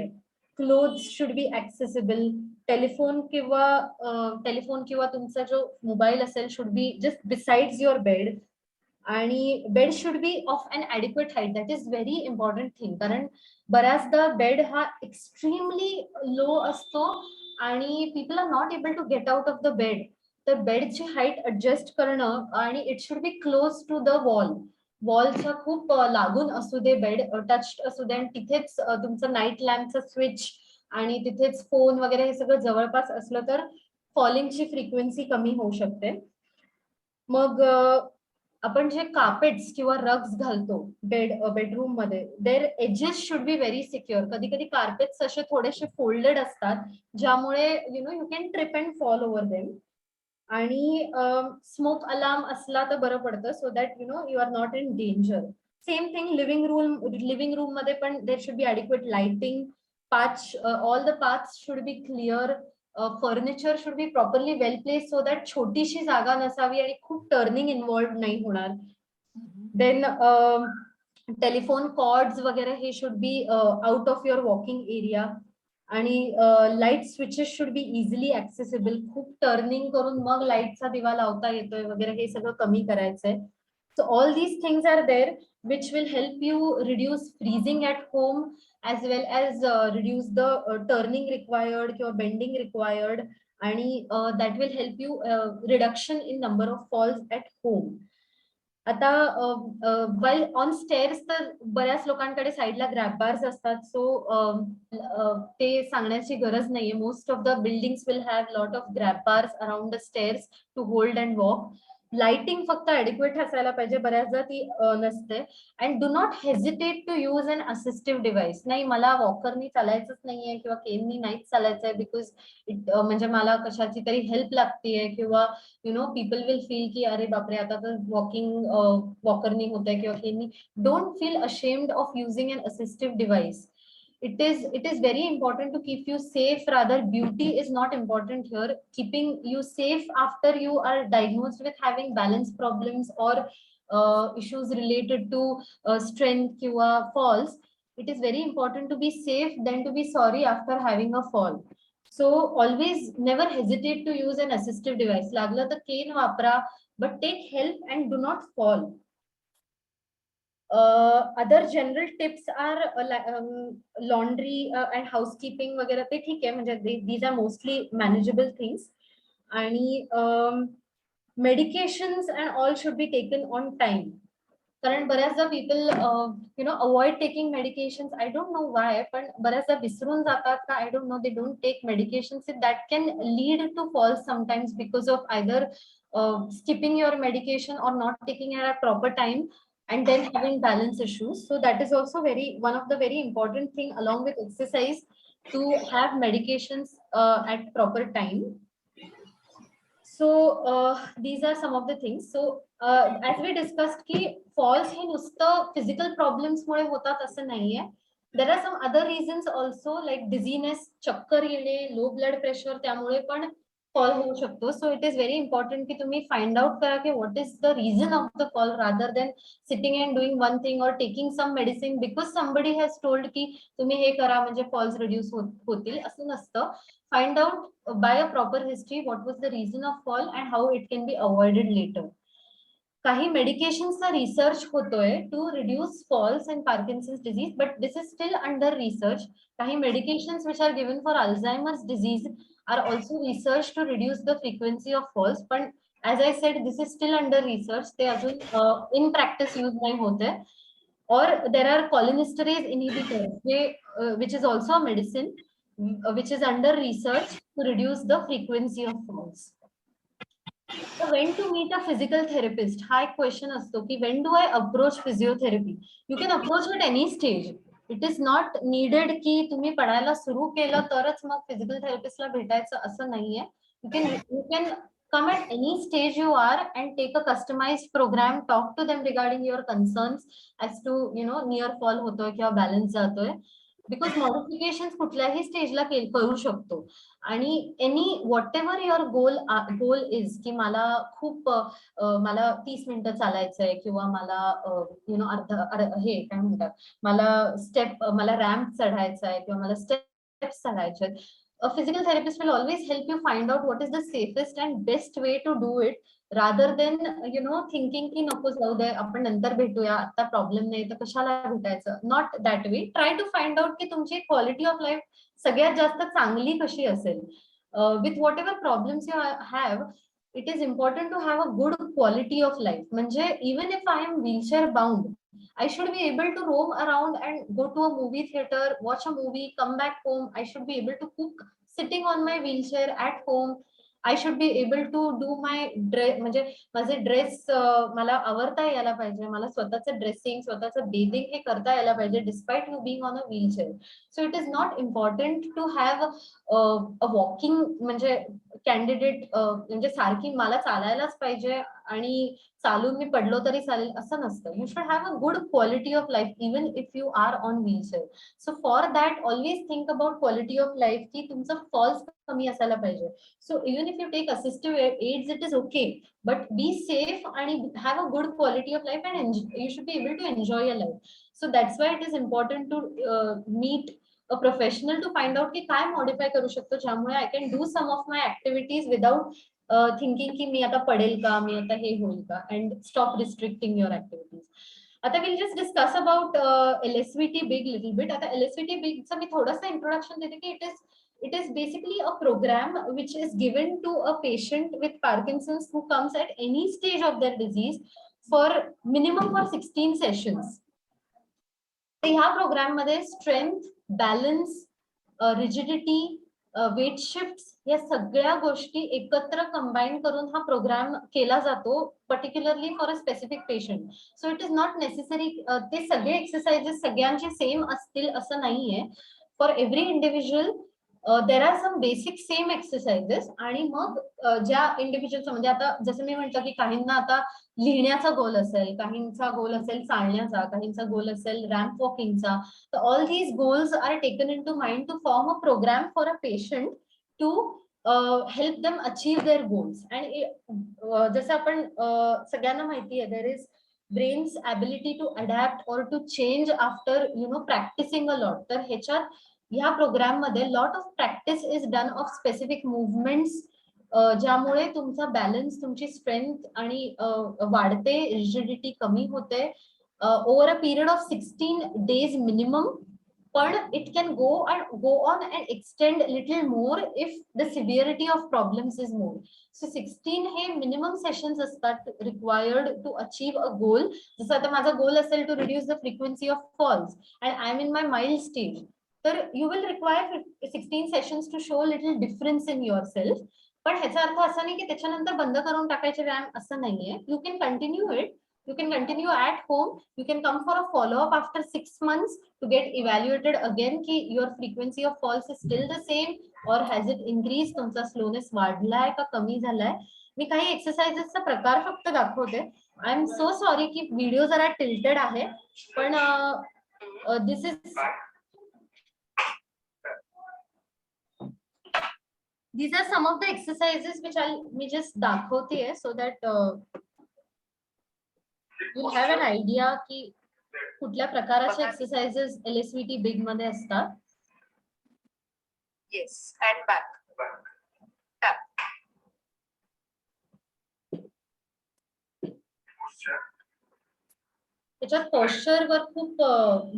Clothes should be accessible. Telephone किंवा तुमचा जो mobile असेल should be just besides your bed. आणि bed should be of an adequate height. That is very important thing. कारण बऱ्याचदा bed हा extremely low असतो आणि people are not able to get out of the bed. तर बेडची height adjust करणं आणि it should be close to the वॉलच्या खूप लागून असू दे, बेड टच्ड असू दे आणि तिथेच तुमचं नाईट लॅम्पचं स्विच आणि तिथेच फोन वगैरे हे सगळं जवळपास असलं तर फॉलिंगची फ्रिक्वेन्सी कमी होऊ शकते. मग आपण जे कार्पेट्स किंवा रग्स घालतो बेडरूम मध्ये, their edges should be very secure. कधी कधी कार्पेट्स असे थोडेसे फोल्डेड असतात ज्यामुळे you can trip and fall over them. आणि स्मोक अलार्म असला तर बरं पडतं, so that you are not in danger. Same thing living room मध्ये पण there should be adequate lighting. All the paths should be clear. Furniture should be properly well place so that छोटीशी जागा नसावी आणि खूप टर्निंग इन्व्हॉल्व नाही होणार. Then telephone cords वगैरे हे should be out of your walking area. आणि light switches should be easily accessible. खूप टर्निंग करून मग लाईटचा दिवा लावता येतोय वगैरे हे सगळं कमी करायचंय. So all these things are there which will help you reduce freezing at home as well as reduce the turning required or bending required, and that will help you reduction in number of falls at home. आता while on stairs तर बऱ्याच लोकांकडे साईडला grab bars असतात, so ते सांगण्याची गरज नाहीये. Most of the buildings will have lot of grab bars around the stairs to hold and walk. Lighting फक्त ॲडिक्वेट असायला पाहिजे, बऱ्याचदा ती नसते. And do not hesitate to use an assistive device. नाही मला वॉकरनी चालायचंच नाहीये किंवा केननी नाहीच चालायचंय बिकॉज म्हणजे मला कशाची तरी हेल्प लागतेय किंवा पीपल विल फील की अरे बापरे आता तर वॉकरनी होत आहे किंवा केननी. Don't feel ashamed of using an assistive device. It is very important to keep you safe. Rather, beauty is not important here. Keeping you safe after you are diagnosed with having balance problems or issues related to strength or falls. It is very important to be safe than to be sorry after having a fall. So always never hesitate to use an assistive device. Lagla तर cane वापरा, but take help and do not fall. Other general tips are laundry and housekeeping वगैरे ते ठीक आहे, म्हणजे these are mostly manageable things. आणि medications and all should be taken on time. कारण बऱ्याचदा people avoid taking medications. I don't know why, पण बऱ्याचदा विसरून जातात का I don't know, they don't take medications. That can lead to falls sometimes because of either skipping your medication or not taking it at proper time, and then having balance issues. So that is also one of the very important thing along with exercise, to have medications at proper time. So these are some of the things. So as we discussed ki falls हे नुसतं physical problems मुळे होतात असं नाहीये. There are some other reasons also like dizziness, चक्कर येणे, low blood pressure, त्यामुळे पण fall होऊ शकतो. So it is very important की तुम्ही find out करा की what is the reason of the fall, rather than sitting and doing one thing or taking some medicine because somebody has told की तुम्ही हे करा म्हणजे falls reduce होतील, असं नसतं. Find out by a proper history what was the reason of fall and how it can be avoided later. काही मेडिकेशनचा रिसर्च होतोय to reduce falls in Parkinson's disease, but this is still under research. काही medications which are given for Alzheimer's disease are also research to reduce the frequency of falls, पण as I said this is still under research. ते अजून in practice use नाही होते. और there are cholinesterase inhibitors which is also a medicine which is under research to reduce the frequency of falls. So when to meet a physical therapist? हा एक question असतो की when do I approach physiotherapy? You can approach at any stage. It is not needed की तुम्ही पडायला सुरू केलं तरच मग फिजिकल थेरपिस्टला भेटायचं असं नाहीये. You can come at any stage you are and take a customized program, talk to them regarding your concerns as to near fall होतोय किंवा balance जातोय. बिकॉज मॉडिफिकेशन कुठल्याही स्टेजला करू शकतो. आणि any what ever your goal is, की मला खूप मला 30 मिनिटं चालायचंय, किंवा मला हे काय म्हणतात, मला रॅम्प चढायचा आहे, किंवा मला स्टेप्स चढायचे आहेत. A physical therapist will always help you find out what is the safest and best way to do it, rather than thinking की नको जाऊ दे, आपण नंतर भेटूया, आता प्रॉब्लेम नाही तर कशाला भेटायचं. Not that way. Try to find out की तुमची क्वालिटी ऑफ लाईफ सगळ्यात जास्त चांगली कशी असेल. With whatever problems you have, it is important to have a good quality of life. म्हणजे even if I am wheelchair bound, I should be able to roam around and go to a movie theater, watch a movie, come back home. I should be able to cook sitting on my wheelchair at home. I should be able to do my dress, म्हणजे माझे dress मला आवरता यायला पाहिजे, मला स्वतःचं dressing, स्वतःचं bathing हे करता यायला पाहिजे, despite you being on a wheelchair. So it is not important to have a walking म्हणजे कॅन्डिडेट, म्हणजे सारखी मला चालायलाच पाहिजे आणि चालून मी पडलो तरी चालेल असं नसतं. You should have a good quality of life even if you are on wheelchair. So for that always think about quality of life, की तुमचं फॉल्स कमी असायला पाहिजे. So even if you take assistive aids, it is okay, but be safe आणि have a good quality of life and you should be able to enjoy a life. So that's why it is important to meet a professional to find out की काय modify करू शकतो, ज्यामुळे I can do some of my activities without thinking की मी आता पडेल का, मी आता हे होईल का, and stop restricting your activities. आता will just discuss about LSVT big little bit. आता LSVT बिगचं मी थोडंसं इंट्रोडक्शन देते की it is basically a program which is given to a patient with Parkinson's who comes at any stage of their disease for minimum for 16 sessions. ह्या programme मध्ये strength, balance, rigidity, weight shift या सगळ्या गोष्टी एकत्र combine करून हा programme केला जातो, particularly for a specific patient. So it is not necessary ते सगळे एक्सरसाइजेस सगळ्यांचे सेम असतील असं नाहीये. For every individual there are some basic same exercises. आणि मग ज्या इंडिव्हिज्युअलचं म्हणजे आता जसं मी म्हटलं की काहींना आता लिहिण्याचा गोल असेल, काहींचा गोल असेल चालण्याचा, काहींचा गोल असेल रॅम्प वॉकिंगचा. तर all these goals are taken into mind to form a programme for a patient to help them achieve their goals. आणि जसं आपण सगळ्यांना माहिती आहे, there is brain's ability to adapt or to change after practising a lot. तर ह्या programme मध्ये lot of practice is done of specific movements, ज्यामुळे तुमचा बॅलन्स, तुमची स्ट्रेंथ आणि वाढते, रिजिडिटी कमी होते over a period of 16 days minimum. पण it can go on and extend little more if the severity of problems is more. So 16 हे minimum sessions असतात required to achieve a goal. जसं आता माझा गोल असेल to reduce the frequency of falls and I am in my mild stage, तर you will require 16 sessions to show little difference in yourself. पण ह्याचा अर्थ असा नाही की त्याच्यानंतर बंद करून टाकायचे व्यायाम, असं नाहीये. You can continue it. You can continue at home. You can come for a follow-up after 6 months to get evaluated again की your frequency of falls is still the same or has it increased, तुमचा slowness वाढलाय का कमी झालाय. मी काही एक्सरसाइजेसचा प्रकार फक्त दाखवते. आय एम सो सॉरी की व्हिडिओ जरा टिल्टेड आहे, पण this is these are some of the exercises which मी just दाखवते so that you have an idea की कुठल्या प्रकारचे एक्सरसाइजेस LSVT बिग मध्ये असतात. Yes, and back. Tap. त्याच्यात पोश्चर वर खूप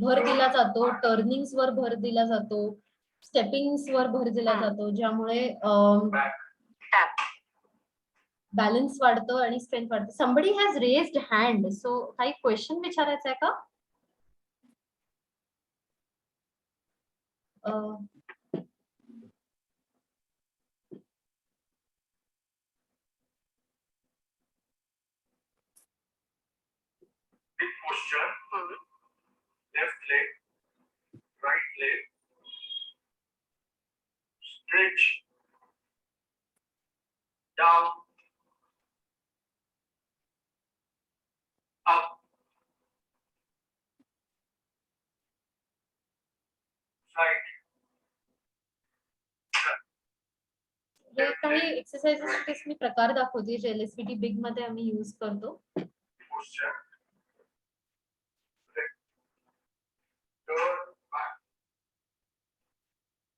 भर दिला जातो, टर्निंग्स वर भर दिला जातो, स्टेपिंग्स वर भर दिला जातो, ज्यामुळे बॅलन्स वाढतो आणि स्ट्रेंथ वाढतो. Somebody has raised hand, so काही क्वेश्चन विचारायचा आहे का? Big posture. Left leg, right leg. Stretch. Down. Up. हे काही एक्सरसाइजेस मी प्रकार दाखवते जे LSVT बिग मध्ये आम्ही यूज करतो. posture. Turn back.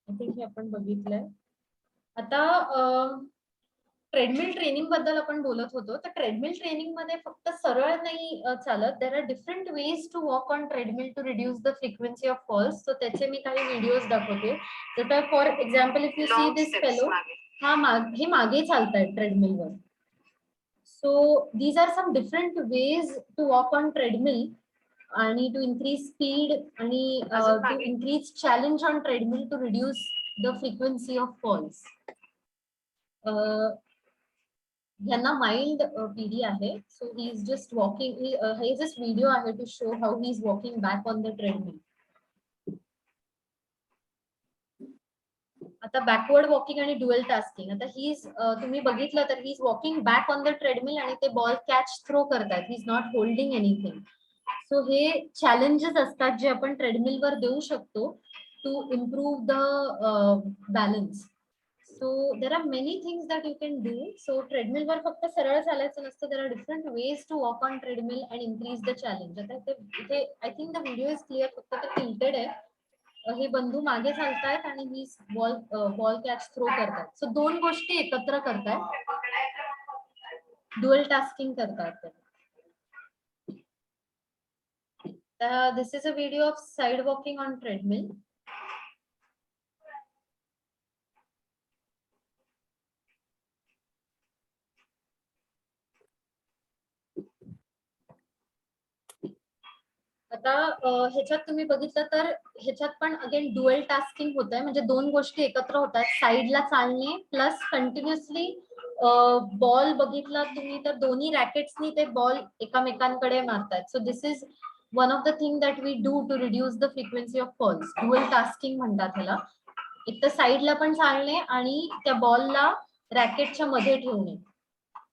I think हे आपण बघितलंय. आता ट्रेडमिल ट्रेनिंग बद्दल आपण बोलत होतो. तर ट्रेडमिल ट्रेनिंग मध्ये फक्त सरळ नाही चालत. There are different ways to walk on treadmill to reduce the frequency of falls. So त्याचे मी काही व्हिडिओज दाखवते. तर for example if you see this fellow, हे मागे चालतायत ट्रेडमिलवर. So these are some different ways to walk on treadmill आणि टू इन्क्रीज स्पीड आणि to increase challenge on treadmill to reduce the frequency of falls. यांना mild PD आहे. So he is just walking. हे just video आहे to show how he is walking back on the treadmill. आता backward walking आणि dual tasking. आता he is तुम्ही बघितलं तर he is walking back on the treadmill आणि ते बॉल कॅच थ्रो करतात. He is not holding anything. So हे चॅलेंजेस असतात जे आपण ट्रेडमिलवर देऊ शकतो to improve the balance. So there are many things that you can do. So treadmill वर फक्त सरळ चालायचं नसतं. There are different ways to walk on treadmill and increase the challenge. आता इथे I think the video is clear. फक्त ते tilted आहे. हे बंधू मागे चालतायत आणि ही बॉल कॅच थ्रो करतात. सो दोन गोष्टी एकत्र करतायत. ड्युअल टास्किंग करतात. This is a video of side walking on treadmill. आता ह्याच्यात तुम्ही बघितलं तर ह्याच्यात पण अगेन ड्युअल टास्किंग होत आहे. म्हणजे दोन गोष्टी एकत्र होतात. साईडला चालणे प्लस कंटिन्युअसली बॉल बघितला तुम्ही तर दोन्ही रॅकेट्सनी ते बॉल एकामेकांकडे मारतात. So this is one of the thing that we do to reduce the frequency of falls. Dual tasking म्हणतात ह्याला. एक तर साईडला पण चालणे आणि त्या बॉलला रॅकेटच्या मध्ये ठेवणे.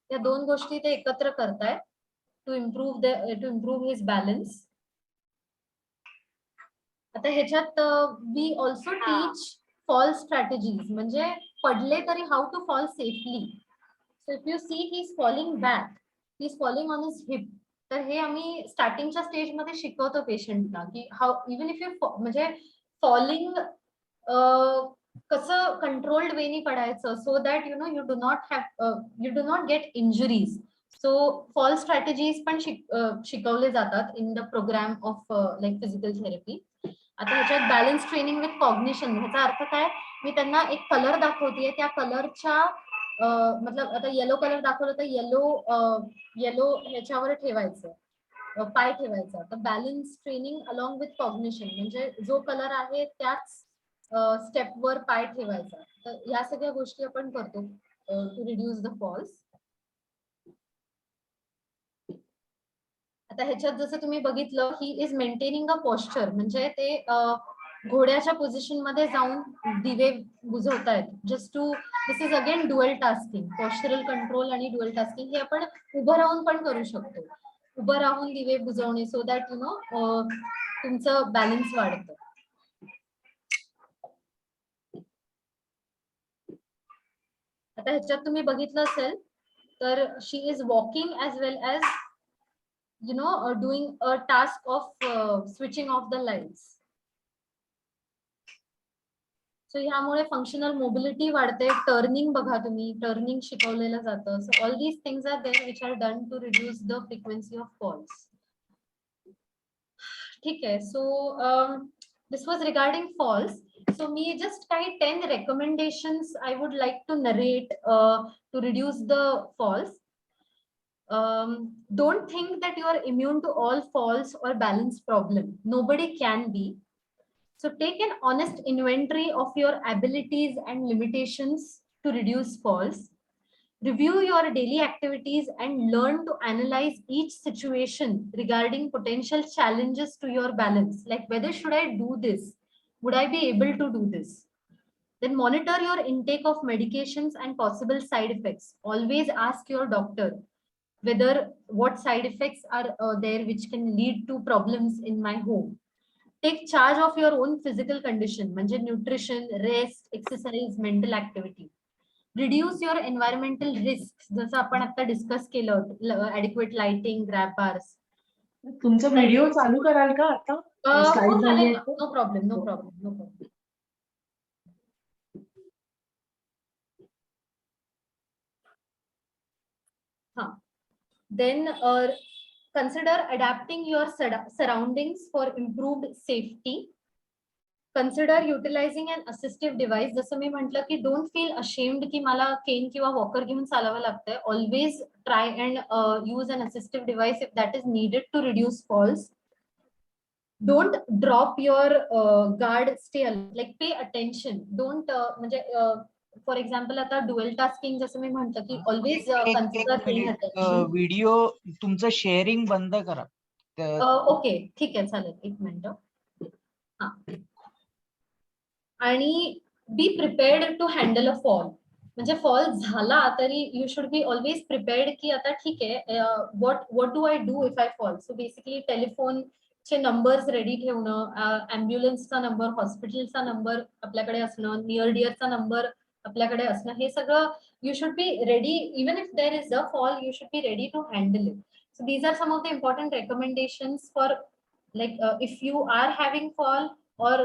त्या दोन गोष्टी ते एकत्र करतायत टू इम्प्रूव्ह हिज बॅलन्स. आता ह्याच्यात we also teach fall strategies. म्हणजे पडले तरी how to fall safely. So if you see he is falling back, he is falling on his hip. तर हे आम्ही स्टार्टिंगच्या स्टेजमध्ये शिकवतो पेशंटला की हाऊ इवन इफ यू म्हणजे फॉलिंग कसं कंट्रोल्ड वेनी पडायचं so that you know you do not get injuries. So fall strategies पण शिकवले जातात in the programme of like physical therapy. आता ह्याच्यात बॅलन्स ट्रेनिंग विथ कॉग्निशन. ह्याचा अर्थ काय, मी त्यांना एक कलर दाखवतेय. त्या कलरच्या मतलब आता येलो कलर दाखवलं तर येलो ह्याच्यावर ठेवायचं, पाय ठेवायचा. तर balance training along with cognition म्हणजे जो कलर आहे त्याच स्टेपवर पाय ठेवायचा. तर या सगळ्या गोष्टी आपण करतो टू रिड्यूस द फॉल्स. आता ह्याच्यात जसं तुम्ही बघितलं he is maintaining a posture. म्हणजे ते घोड्याच्या पोझिशन मध्ये जाऊन दिवे बुझवतायत. Just to this is again dual tasking. Postural control आणि ड्युअल टास्किंग हे आपण उभं राहून पण करू शकतो. उभं राहून दिवे बुझवणे सो दॅट यु नो तुमचं बॅलन्स वाढतं. आता ह्याच्यात तुम्ही बघितलं असेल तर she is walking as well as you know doing a task of switching off the lights. So ह्यामुळे फंक्शनल मोबिलिटी वाढते. टर्निंग बघा तुम्ही, टर्निंग शिकवलेलं जातं. So all these things are there which are done to reduce the frequency of falls. ठीक आहे. So this was regarding falls. So मी just काही 10 recommendations I would like to narrate to reduce the falls. Don't think that you are immune to all falls or balance problem. Nobody can be. So take an honest inventory of your abilities and limitations to reduce falls. Review your daily activities and learn to analyze each situation regarding potential challenges to your balance. Like whether should I do this? Would I be able to do this? Then monitor your intake of medications and possible side effects. Always ask your doctor whether what side effects are there which can lead to problems in my home. Take charge of your own physical condition, म्हणजे nutrition, rest, exercise, mental activity. Reduce your environmental risk, जसं आपण आता discuss केलं, adequate lighting, grab bars. तुमचा video चालू कराल का आता? स्लाइड झाली आहे तर? No problem, no problem, no problem. Then consider adapting your surroundings for improved safety. Consider utilizing an assistive device. जसं मी म्हटलं की don't feel ashamed की मला केन किंवा वॉकर घेऊन चालावं लागतंय. Always try and use an assistive device if that is needed to reduce falls. Don't drop your guard. Stay alert. Like pay attention. Don't म्हणजे फॉर एक्झाम्पल आता डुएल टास्किंग जसं मी म्हटलं की always consider paying attention. Video तुमचं sharing बंद करा. Okay, ठीक आहे, चालेल, एक मिनिट. हा, आणि be prepared to handle a fall. म्हणजे फॉल झाला तरी you should be always prepared की आता ठीक आहे, what do I do if I fall. So basically टेलिफोनचे नंबर्स रेडी ठेवणं, ॲम्ब्युलन्सचा नंबर, हॉस्पिटलचा नंबर आपल्याकडे असणं, नियर डिअरचा नंबर आपल्याकडे असणं, हे सगळं you should be ready. Even if there is a fall you should be ready to handle it. So these are some of the important recommendations for like if you are having fall, or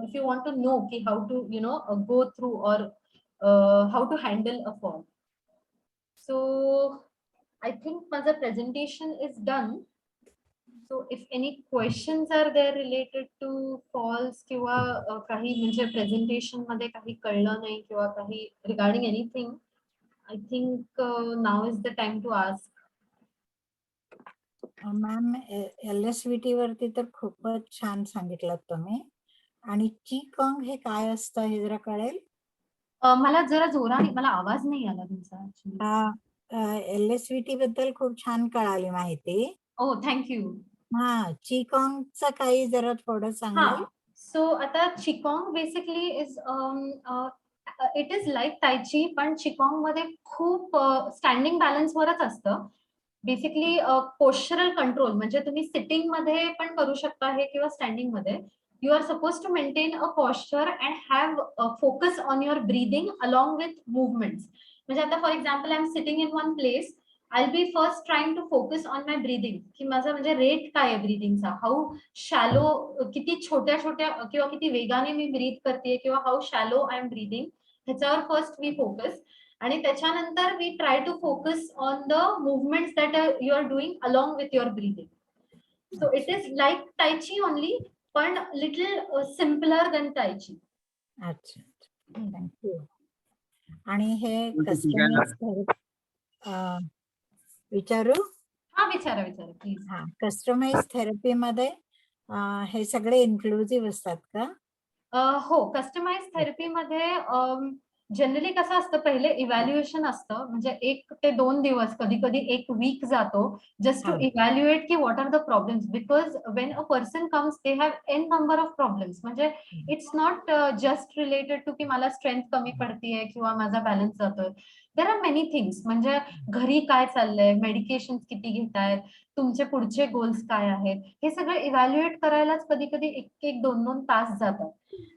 if you want to know ki how to go through or how to handle a fall. So I think my presentation is done. So if any questions are there related to falls किंवा काही म्हणजे presentation मध्ये काही कळलं नाही किंवा काही regarding anything, I think now is the time to ask. Ma'am, LSVT वरती तर खूपच छान सांगितलं तुम्ही. आणि चीकॉंग हे काय असतं हे जरा कळेल? मला जरा जोराने, मला आवाज नाही आला तुमचा. LSVT बद्दल खूप छान कळाली माहिती. Oh, thank you. हा, चीकॉंगचं काही जरा थोडं सांगाल? सो आता qigong basically is it is like tai chi, पण चिकॉंग मध्ये खूप स्टँडिंग बॅलन्स वरच असतं. बेसिकली पोस्चरल कंट्रोल, म्हणजे तुम्ही सिटिंग मध्ये पण करू शकता हे किंवा स्टँडिंग मध्ये. You are supposed to maintain a posture and have a focus on your breathing along with movements. म्हणजे आता for example I am sitting in one place, I'll be first trying to focus on my breathing, की माझा म्हणजे rate काय आहे ब्रीदिंगचा, how shallow, किती छोट्या छोट्या किंवा किती वेगाने मी ब्रीथ करते किंवा how shallow I am breathing, ह्याच्यावर फर्स्ट वी फोकस. आणि त्याच्यानंतर we try to focus on the movements that you are doing along with your breathing. So it is like tai chi only, पण लिटल सिम्पलर देन टायची. अच्छा, thank you. आणि हे customise विचारू? हा, विचारा प्लीज. हा, कस्टमाइज थेरपी मध्ये हे सगळे इन्क्लुझिव्ह असतात का? हो, कस्टमाइज थेरपी मध्ये जनरली कसं असतं, पहिले इव्हॅल्युएशन असतं, म्हणजे 1 ते 2 दिवस, कधी कधी 1 वीक जातो, जस्ट टू इव्हॅल्युएट की what are the problems. Because when a person comes they have an number of problems. म्हणजे it's not just related to की मला स्ट्रेंथ कमी पडतीये किंवा माझा बॅलन्स जातोय. There are many things. म्हणजे घरी काय चाललंय, मेडिकेशन किती घेतायत, तुमचे पुढचे गोल्स काय आहेत, हे सगळं इव्हॅल्युएट करायलाच कधी कधी 1-1, 2-2 तास जातात.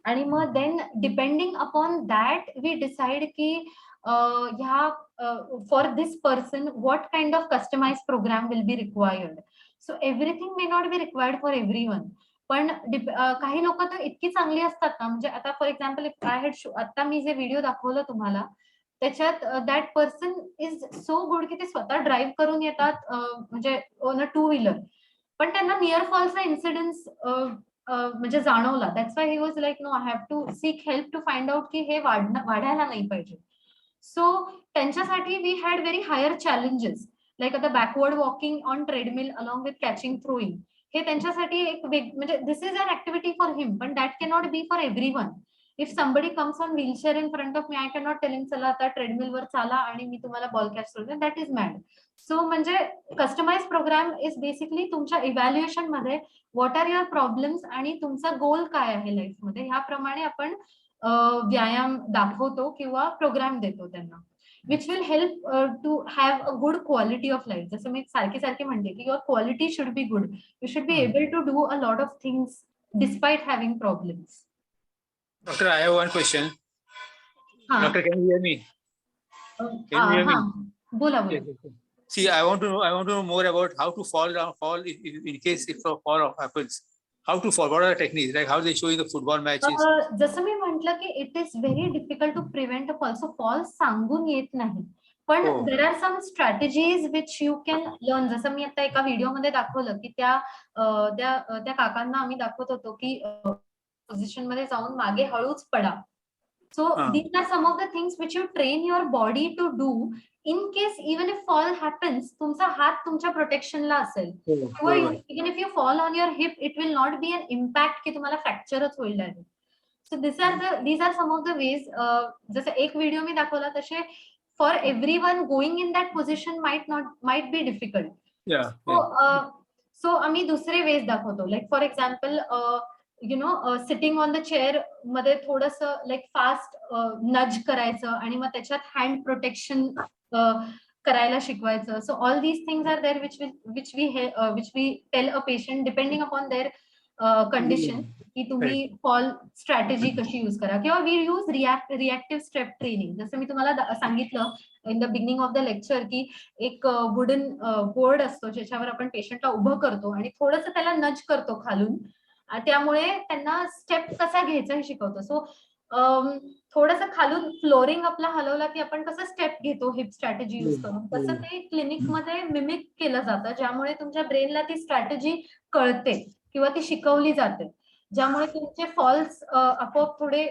आणि मग then depending upon that we decide की ह्या for this person what kind of customise programme will be required. So everything may not be required for everyone. पण काही लोक तर इतकी चांगली असतात ना, म्हणजे आता फॉर एक्झाम्पल आता मी जे व्हिडिओ दाखवलं तुम्हाला, त्याच्यात that person is so good की ते स्वतः ड्राईव्ह करून येतात, म्हणजे ऑन अ 2 व्हीलर, पण त्यांना नियर फॉलचा इन्सिडेन्स म्हणजे जाणवला. That's why he was like no, I have to seek help to find out की हे वाढायला नाही पाहिजे. सो त्यांच्यासाठी we had very higher challenges, like आता backward walking on treadmill along with catching throwing. हे त्यांच्यासाठी एक म्हणजे this is an activity for him, पण that can not be for everyone. If somebody comes on wheelchair in front of me, I can not tail हिम चला आता treadmill वर चाला आणि मी तुम्हाला बॉल कॅच करू, दॅट इज मॅड. सो म्हणजे customise programme is basically तुमच्या इव्हॅल्युएशन मध्ये व्हॉट आर युअर प्रॉब्लेम्स आणि तुमचा गोल काय आहे लाईफमध्ये, ह्याप्रमाणे आपण व्यायाम दाखवतो किंवा प्रोग्राम देतो त्यांना, which will help to have a good quality of life. जसं मी सारखे म्हणते की your quality should be good, you should be able to do a lot of things despite having problems. Doctor, I have one question. हा, Doctor, can you hear me? Can you hear me? हां, बोला. Yes, yes. See, I want to know more about how to fall in case if a fall happens. How to fall? What are the techniques? Like how they show in the football matches? जसं मी म्हटलं की it is very difficult to prevent a fall. So fall सांगून येत नाही, पण हो. There are some strategies which you can learn. जसं मी आता एका व्हिडिओमध्ये दाखवलं की त्या काकांना आम्ही दाखवत होतो की पोझिशन मध्ये जाऊन मागे हळूच पडा. So these are some of the things which you train your body to do in case even if fall happens, तुमचा हात तुमच्या प्रोटेक्शनला असेल, किंवा even if you fall on your hip, it will not be an impact की तुम्हाला फ्रॅक्चरच होईल direct. So these are some of the ways. जसं एक व्हिडिओ मी दाखवला तसे for everyone going in that position might be difficult. So आम्ही दुसरे veg दाखवतो. Like for example sitting on the chair मध्ये थोडस लाईक फास्ट नज करायचं आणि मग त्याच्यात हँड प्रोटेक्शन करायला शिकवायचं. So all these things are there which we tell a patient depending upon their condition की तुम्ही फॉल स्ट्रॅटेजी कशी यूज करा. किंवा we use reactive step training. जसं मी तुम्हाला सांगितलं in the beginning of the lecture की एक वुडन बोर्ड असतो ज्याच्यावर आपण पेशंटला उभं करतो आणि थोडंसं त्याला नज करतो खालून. त्यामुळे त्यांना स्टेप कसा घ्यायचा हे शिकवतो. सो थोडंसं खालून फ्लोरिंग आपला हलवला की आपण कसं स्टेप घेतो हिप स्ट्रॅटेजी यूज करून, तसं ते क्लिनिकमध्ये मिमिक केलं जातं, ज्यामुळे तुमच्या ब्रेनला ती स्ट्रॅटेजी कळते किंवा ती शिकवली जाते, ज्यामुळे तुमचे फॉल्स आपोआप थोडे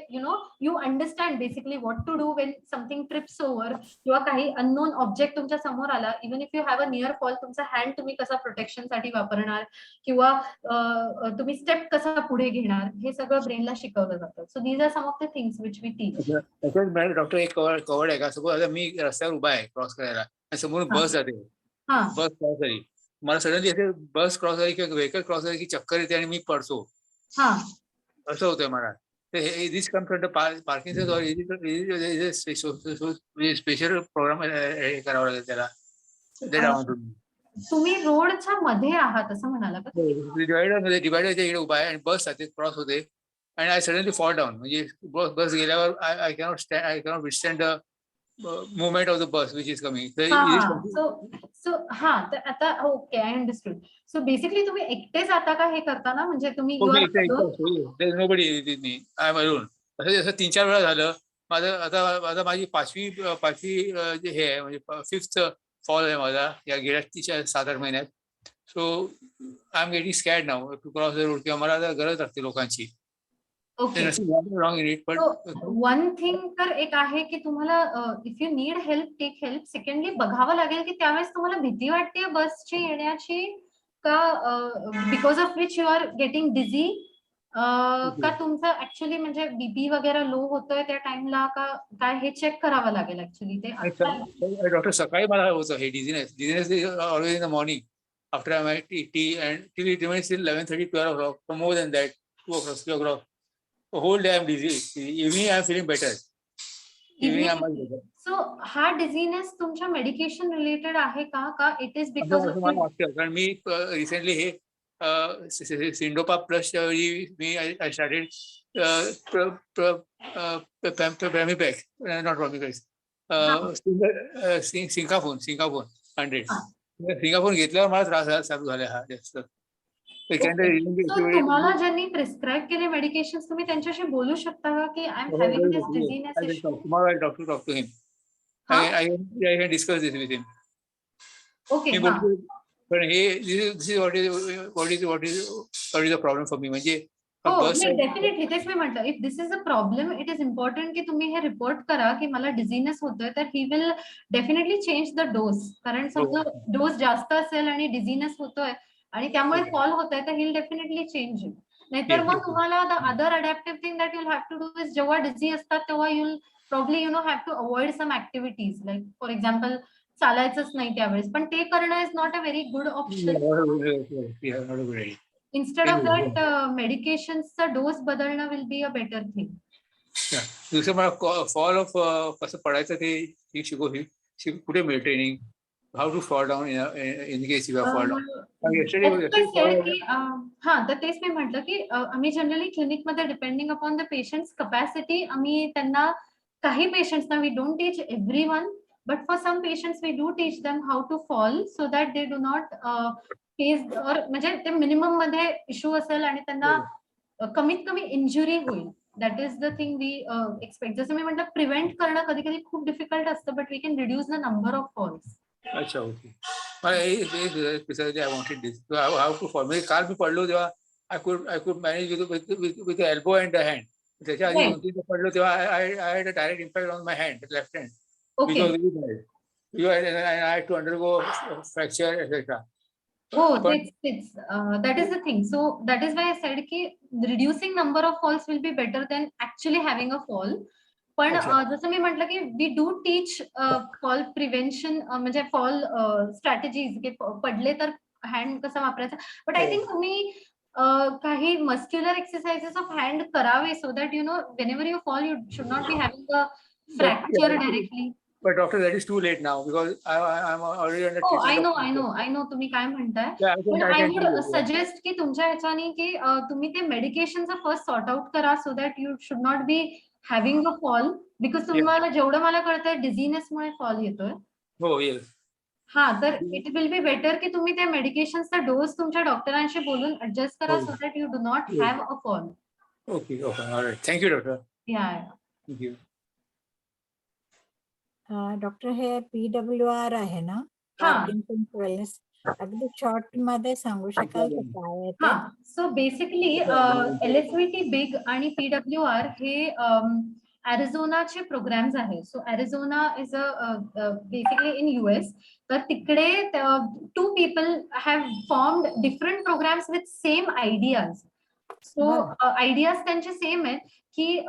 you understand basically what to do when something trips over किंवा काही अननोन ऑब्जेक्ट तुमच्या समोर आला. Even if you have a near fall, तुमचा हँड तुम्ही कसा प्रोटेक्शनसाठी वापरणार किंवा तुम्ही स्टेप कसा पुढे घेणार हे सगळं ब्रेनला शिकवलं जातं. So these are some of the things which we teach. Doctor एक कवर्ड आहे का? सपोज आता मी रस्त्यावर उभा आहे क्रॉस करायला आणि समोर बस जाते, बस क्रॉस झाली, मला सडनली असे बस क्रॉस झाली किंवा व्हेकल क्रॉस झाली की चक्कर येते आणि मी पडतो, असं होतंय मला. This comes from the parking special programme करावा लागेल त्याला. तुम्ही रोडच्या मध्ये आहात असं म्हणाला का? डिवायडरच्या इकडे उभा आहे आणि बस जाते, क्रॉस होते आणि आय सडनली फॉल डाऊन. म्हणजे बस गेल्यावर I cannot withstand the movement of the bus which is coming. तर आता okay, I understood. So basically तुम्ही एकटे जाता का हे करताना? म्हणजे तुम्ही nobody with me, I am alone. असं 3-4 वेळा झालं माझं. आता माझी पाचवी जे हे आहे म्हणजे 5th फॉल आहे माझा या गेल्या 7-8 महिन्यात. So I am getting scared now to cross the road. किंवा मला आता गरज लागते लोकांची. वन थिंग तर एक आहे की तुम्हाला if you need help take help. Secondly बघावं लागेल की त्यावेळेस तुम्हाला भीती वाटते बसची येण्याची का, because of which you are getting dizzy, का तुमचं ऍक्च्युअली म्हणजे बीपी वगैरे लो होतोय त्या टाइमला का काय हे चेक करावं लागेल ऍक्च्युली. ते डॉक्टर सकाळी मला होतं हे dizziness always in the morning after my tea and till it remains till 11:30-12 o'clock, for more than that 2 o'clock 3 o'clock. The whole day I'm dizzy. Evening I'm feeling better. Evening I'm much better. So हा डिझीनेस तुमच्या medication related आहे का it is because of? कारण मी recently हे Syndopa plus मी I started Pramipex, not Pramipex, Syncapone 100. Syncapone घेतल्यावर मला त्रास चालू झाला हा जास्त. तुम्हाला ज्यांनी प्रिस्क्राईब केले मेडिकेशन तुम्ही त्यांच्याशी बोलू शकता का की I am having this dizziness issue? Tomorrow I'll talk to him. I can discuss this with him. Okay. पण हे this is what is the problem for me. म्हणजे डेफिनेटली तेच मी म्हटलं, if this is a problem it is important की तुम्ही हे report करा की मला डिझीनेस होतोय, तर he will definitely change the dose. कारण समजा डोस जास्त असेल आणि डिझीनेस होतोय आणि त्यामुळे फॉल होत आहे तर ही डेफिनेटली चेंज इट. नाहीतर मग तुम्हाला the other adaptive thing that you'll have to do is जेव्हा डिझी असतात तेव्हा you'll probably have to avoid some activities. Like for example चालायचंच नाही त्यावेळेस, पण ते करणं is not a very good option. Instead of that मेडिकेशनचा डोस बदलणं will be a better thing. दुसरं मला फॉल ऑफ कसं पडायचं ते कुठे मिळेल training? How to fall down in case you have fall down. तर तेच मी म्हटलं की आम्ही जनरली क्लिनिकमध्ये depending upon the patients capacity आम्ही त्यांना काही पेशंट्सना we don't teach everyone, But for some patients, we do teach them how to fall so that they do not face or म्हणजे ते मिनिमम मध्ये इश्यू असेल आणि त्यांना कमीत कमी इंजुरी होईल. That is the thing we expect. जसं मी म्हटलं, प्रिव्हेंट करणं कधी कधी खूप डिफिकल्ट असतं, but we can reduce the number of falls. अच्छा, okay. I wanted this how to fall. म्हणजे काल मी पडलो तेव्हा I could manage with elbow and the hand. त्याच्या आधी Right. 2-3 पडलो तेव्हा I had a direct impact on my hand, left hand. Okay. I had to undergo fracture, etc. हो, पण तेच that is the thing. So that is why I said की reducing number of falls will be better than actually having a fall. पण अच्छा. जसं मी म्हटलं की we do teach fall prevention, म्हणजे फॉल स्ट्रॅटेजीज, की पडले तर हँड कसा वापरायचा. बट आय हो. थिंक तुम्ही काही मस्क्युलर एक्सरसाइजेस ऑफ हँड करावे, so that you know whenever you fall you should not be having a fracture directly. But doctor, that is too late now because I'm already under हो, treatment. I know तुम्ही काय म्हणताय. Yeah, पण I I can would do it, yeah. Suggest की तुमच्या ह्याच्यानी की तुम्ही ते मेडिकेशनचं फर्स्ट सॉर्ट आउट करा, so that you should not be having a fall. Because तुम्हाला जेवढं मला कळतंय डिझीनेसमुळे फॉल येतोय. हो, yes. हा, तर इट विल बी बेटर की तुम्ही त्या मेडिकेशनचा डोस तुमच्या डॉक्टरांशी बोलून ऍडजस्ट करा, हो. So that you do not Yes. Have a fall. Okay, all right. Thank you, doctor. या Thank you. डॉक्टर, हे PWR आहे ना, पार्किन्सन्स वेलनेस, अगदी शॉर्ट मध्ये सांगू शकाल का काय आहे ते? हा, सो बेसिकली LSVT बिग आणि PWR हे अॅरिझोनाचे प्रोग्राम्स आहे. सो Arizona is basically in US. तर तिकडे 2 people have formed different programmes with same ideas. So ideas त्यांचे सेम आहेत की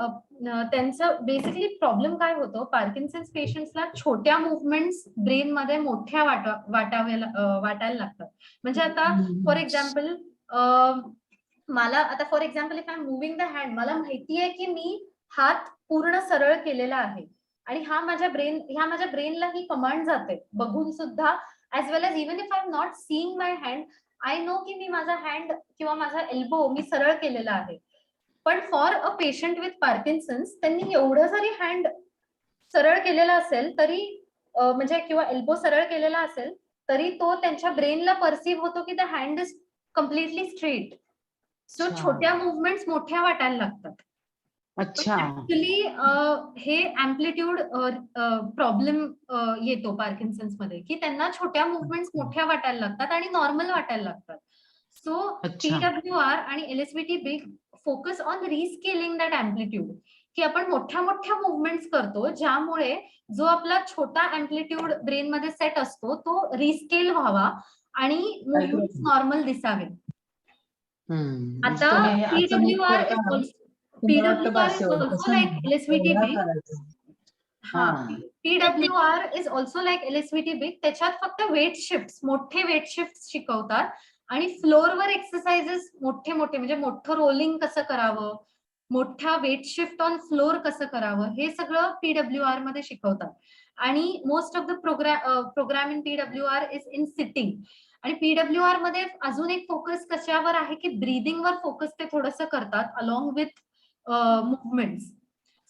त्यांचं बेसिकली प्रॉब्लेम काय होतो, पार्किन्सन्स पेशंट्सला छोट्या मुवमेंट्स ब्रेन मध्ये मोठ्या वाटायला लागतात. म्हणजे आता फॉर एक्झाम्पल, मला आता for example if I am moving the hand, मला माहिती आहे की मी हात पूर्ण सरळ केलेला आहे आणि ह्या माझ्या ब्रेनला ही कमांड जाते बघून सुद्धा, as well as even if I am not seeing my hand, I know की मी माझा हँड किंवा माझा एल्बो मी सरळ केलेला आहे. पण for a patient with Parkinson's, त्यांनी एवढं जरी हँड सरळ केलेला असेल तरी म्हणजे किंवा एल्बो सरळ केलेला असेल तरी तो त्यांच्या ब्रेनला परसिव्ह होतो की the hand is completely straight. So छोट्या मुवमेंट्स मोठ्या वाटायला लागतात. अच्छा. ऍक्च्युली हे अँप्लिट्यूड प्रॉब्लेम येतो पार्किन्सन्स मध्ये, की त्यांना छोट्या मुवमेंट्स मोठ्या वाटायला लागतात आणि नॉर्मल वाटायला लागतात. सो PWR आणि LSVT big focus on rescaling that amplitude, की आपण मोठ्या मोठ्या मुवमेंट्स करतो ज्यामुळे जो आपला छोटा अँप्लिट्यूड ब्रेन मध्ये सेट असतो तो रिस्केल व्हावा आणि मुवमेंट्स नॉर्मल दिसावे. आता PWR is also like LSVT big. PWR is also like LSVT big. त्याच्यात फक्त वेट शिफ्ट, मोठे वेट शिफ्ट शिकवतात आणि फ्लोअरवर एक्सरसाइजेस मोठे म्हणजे मोठं रोलिंग कसं करावं, मोठा वेट शिफ्ट ऑन फ्लोअर कसं करावं, हे सगळं PWR मध्ये शिकवतात. आणि most of the programme in PWR is in sitting. आणि PWR मध्ये अजून एक फोकस कशावर आहे की ब्रीदिंगवर फोकस ते थोडंसं करतात along with movements.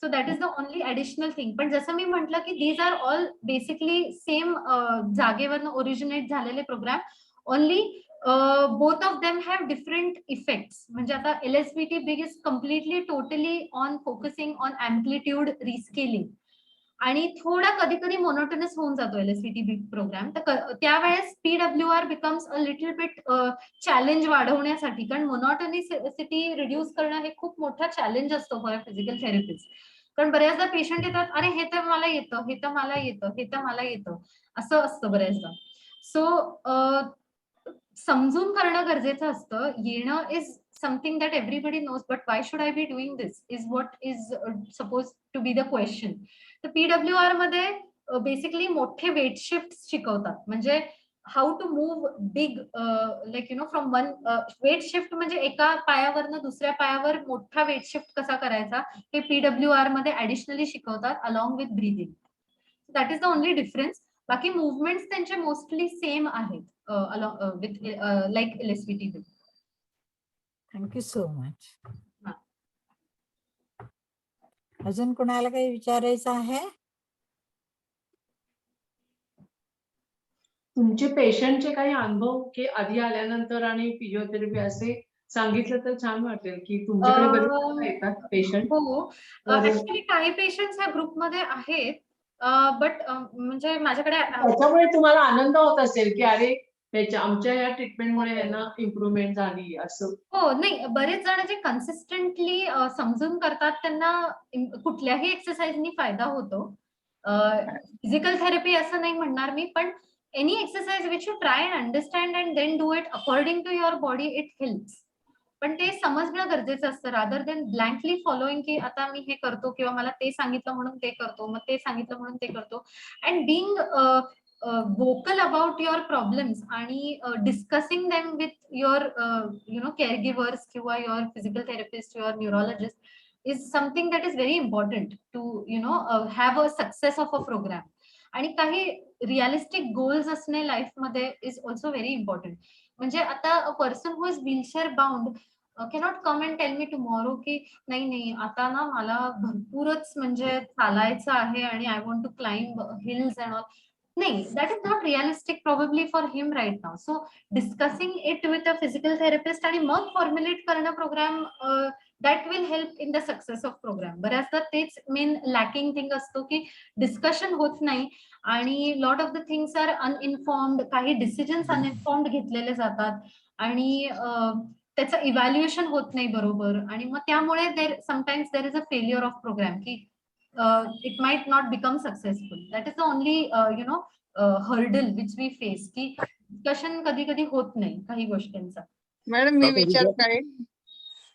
So that is the only additional thing. पण जसं मी म्हटलं की these are all basically same जागेवरनं ओरिजिनेट झालेले programme, only both of them have different effects. म्हणजे आता LSVT big is completely totally on focusing on amplitude rescaling आणि थोडा कधी कधी मोनोटोनस होऊन जातो LSVT बिग प्रोग्राम. तर त्यावेळेस PWR becomes a little bit challenge वाढवण्यासाठी, कारण मोनोटोनिसिटी रिड्यूस करणं हे खूप मोठा चॅलेंज असतो फॉर अ फिजिकल थेरपिस्ट. कारण बऱ्याचदा पेशंट येतात, अरे हे तर मला येतं, हे तर मला येतं, हे तर मला येतं, असं असतं बऱ्याचदा. सो समजून करणं गरजेचं असतं. येणं is something that everybody knows, but why should I be doing this is what is suppose to be the question. तर PWR मध्ये बेसिकली मोठे वेट शिफ्ट शिकवतात, म्हणजे how to move big, like you know from one weight shift, म्हणजे एका पायावरनं दुसऱ्या पायावर मोठा वेट शिफ्ट कसा करायचा हे PWR मध्ये ऍडिशनली शिकवतात along with breathing. That is the only difference. बाकी मुवमेंट्स त्यांचे मोस्टली सेम आहेत with like LSVT big. Thank you so much. अजून कोणाला काही विचारायचं आहे? तुमचे पेशंटचे काही अनुभव की आधी आल्यानंतर आणि फिजिओथेरपी असे सांगितलं तर छान वाटेल की तुमच्याकडे बरेच लोकं येतात पेशंट. हो. तर ऍक्च्युली काही पेशंट्स ह्या ग्रुपमध्ये आहेत. बट म्हणजे माझ्याकडे त्याच्यामुळे तुम्हाला आनंद होत असेल की अरे आमच्या या ट्रीटमेंटमुळे यांना इम्प्रुव्हमेंट झाली असं. हो, नाही बरेच जण जे कन्सिस्टंटली समजून करतात त्यांना कुठल्याही एक्सरसाइजनी फायदा होतो. फिजिकल थेरपी असं नाही म्हणणार मी, पण any exercise which you try and understand and then do it according to your body it helps. पण ते समजणं गरजेचं असतं रादर देन ब्लँकली फॉलोइंग की आता मी हे करतो किंवा मला ते सांगितलं म्हणून ते करतो, मग ते सांगितलं म्हणून ते करतो. And Bing vocal about your problems आणि discussing them with your caregivers किंवा your physical therapist, your neurologist is something that is very important to have a success of a program. आणि काही रिअलिस्टिक गोल्स असणे life मध्ये is also very important. म्हणजे आता a person who is wheelchair bound cannot come and tell me tomorrow की नाही आता ना मला भरपूरच म्हणजे चालायचं आहे आणि I want to climb hills and all. नाही, that is not realistic probably for him right now. So discussing it with a physical therapist आणि मग formulate करणं programme that will help in the success of program. बऱ्याचदा तेच main lacking thing असतो की discussion होत नाही आणि lot of the things are uninformed, काही डिसिजन्स अनइन्फॉर्म्ड घेतलेले जातात आणि त्याचं इव्हॅल्युएशन होत नाही बरोबर आणि मग त्यामुळे sometimes there is a failure of programme की it might not become successful. That is the only hurdle which we face की discussion कधी कधी होत नाही काही गोष्टींचा. मॅडम मी विचारताय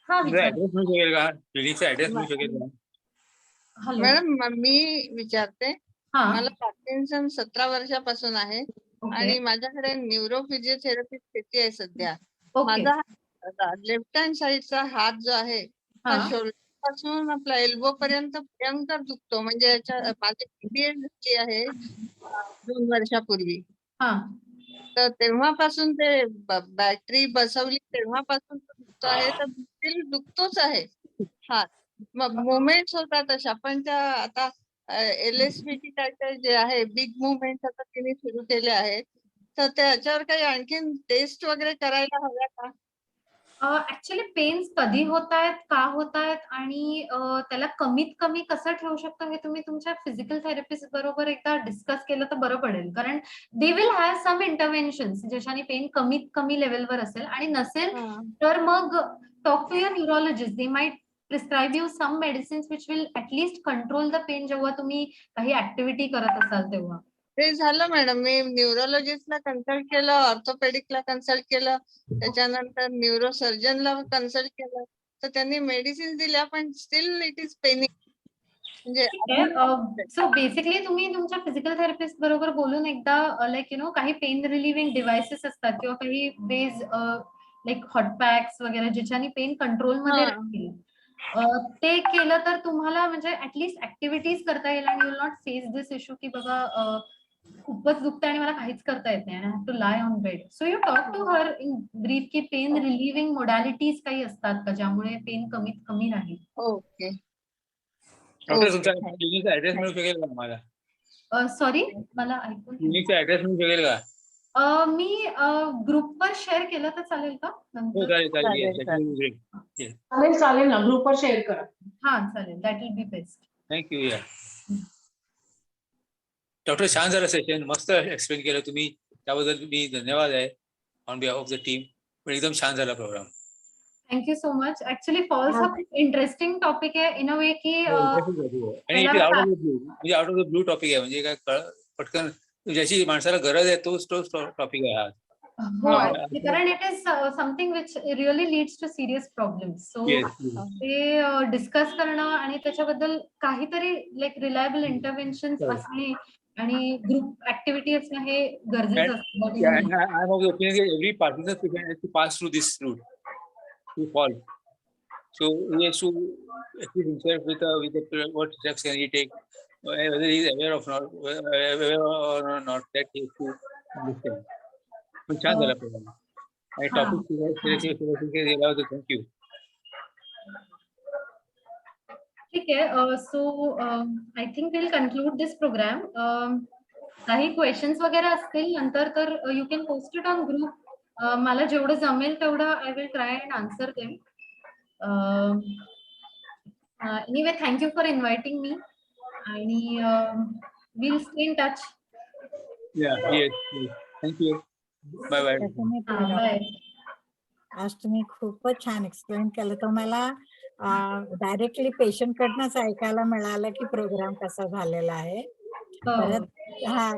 हा विचार. ऍड्रेस मिळू शकेल का? क्लिनिकचा ऍड्रेस मिळू शकेल का? हॅलो. मॅडम मी विचारते, हा मला पार्किन्सन 17 वर्षापासून आहे ओके आणि माझ्याकडे न्यूरो फिजिओथेरपी स्थिती आहे सध्या. ओके माझा लेफ्ट हँड साइडचा हात जो आहे हा हा शोल्डर पासून आपला एल्बो पर्यंत भयंकर दुखतो. म्हणजे याच्या माझी PBS झाली आहे 2 वर्षापूर्वी. हा तर तेव्हापासून ते बॅटरी बसवली तेव्हापासून तो दुखतो आहे, तर still दुखतोच आहे हात. मग मुवमेंट्स होतात अशा, पण त्या आता LSVT काय जे आहे बिग मुवमेंट्स आता तिने सुरू केले आहेत. तर त्याच्यावर काही आणखीन टेस्ट वगैरे करायला हव्या का? ऍक्च्युली पेन्स कधी होतायत, का होतायत आणि त्याला कमीत कमी कसं ठेवू शकतो हे तुम्ही तुमच्या फिजिकल थेरपिस्ट बरोबर एकदा डिस्कस केलं तर बरं पडेल. कारण they will have some interventions ज्याच्याने पेन कमीत कमी लेवलवर असेल आणि नसेल तर मग talk to your neurologist. They might prescribe you some medicines which will at least control the pain जेव्हा तुम्ही काही ऍक्टिव्हिटी करत असाल तेव्हा. ते झालं मॅडम, मी न्यूरोलॉजिस्टला कन्सल्ट केलं, ऑर्थोपेडिकला कन्सल्ट केलं, त्याच्यानंतर न्यूरोसर्जनला कन्सल्ट केलं, तर त्यांनी मेडिसिन दिल्या पण स्टील इट इज पेनिंग. म्हणजे सो बेसिकली तुम्ही तुमच्या फिजिकल थेरपिस्ट बरोबर बोलून एकदा लाईक काही पेन रिलिव्हिंग डिव्हाइसेस असतात किंवा काही बेज लाईक हॉट पॅक्स वगैरे ज्याच्याने पेन कंट्रोलमध्ये राहतील ते केलं तर तुम्हाला म्हणजे ऍटलीस्ट ऍक्टिव्हिटीज करता येईल आणि you'll not face this issue की बाबा खूपच दुखतंय आणि मला काहीच करता येत नाही. I have to lie on bed. So you talk to her in brief की पेन रिलिव्हिंग मोडॅलिटीज काही असतात का ज्यामुळे पेन कमीत कमी राहील. ओके. डॉक्टर तुमचा क्लिनिकचा ऍड्रेस मिळू शकेल का मला? सॉरी मला ऐकून क्लिनिकचा ऍड्रेस मिळू शकेल का? मी ग्रुपवर शेअर केलं तर चालेल का हो नंतर? चालेल चालेल. चालेल, चालेल. Yes. चालेल ना ग्रुपवर शेअर करा. हा चालेल. That will be best. Thank you. या डॉक्टर, छान झालं सेशन, मस्त एक्सप्लेन केलं तुम्ही, त्याबद्दल मी धन्यवाद आहे on behalf of the team. पण एकदम छान झाला programme. Thank you so much. Actually falls हा खूप इंटरेस्टिंग टॉपिक आहे इन अ वे की आणि it is out of the blue, म्हणजे out of the blue topic आहे, म्हणजे काय पटकन ज्याची माणसाला गरज आहे तोच टॉपिक आहे हा. हो कारण it is something which really leads to serious problems. So Yes. ते डिस्कस करणं आणि त्याच्याबद्दल काहीतरी लाईक रिलायबल इंटरव्हेन्शन असणे आणि ग्रुप ऍक्टिव्हिटी असणं हे गरजेचं असतं. Yeah, and I'm of the opinion that every Parkinson's patient has to pass through this route to fall. So he has to equip himself with what steps can he take, whether he is aware or not, that he has to understand. पण छान झाला programme आणि topic thank you. ठीक आहे. So I think will conclude this programme. काही questions वगैरे असतील नंतर तर you can post it on group. मला जेवढं जमेल तेवढं I will try and answer them. Anyway thank you for inviting me आणि will stay in touch. Yes thank you bye bye. Definitely, bye. doctor. आज तुम्ही खूपच छान एक्सप्लेन केलं. तर मला डायरेक्टली पेशंट कडनंच ऐकायला मिळालं की प्रोग्राम कसा झालेला आहे. परत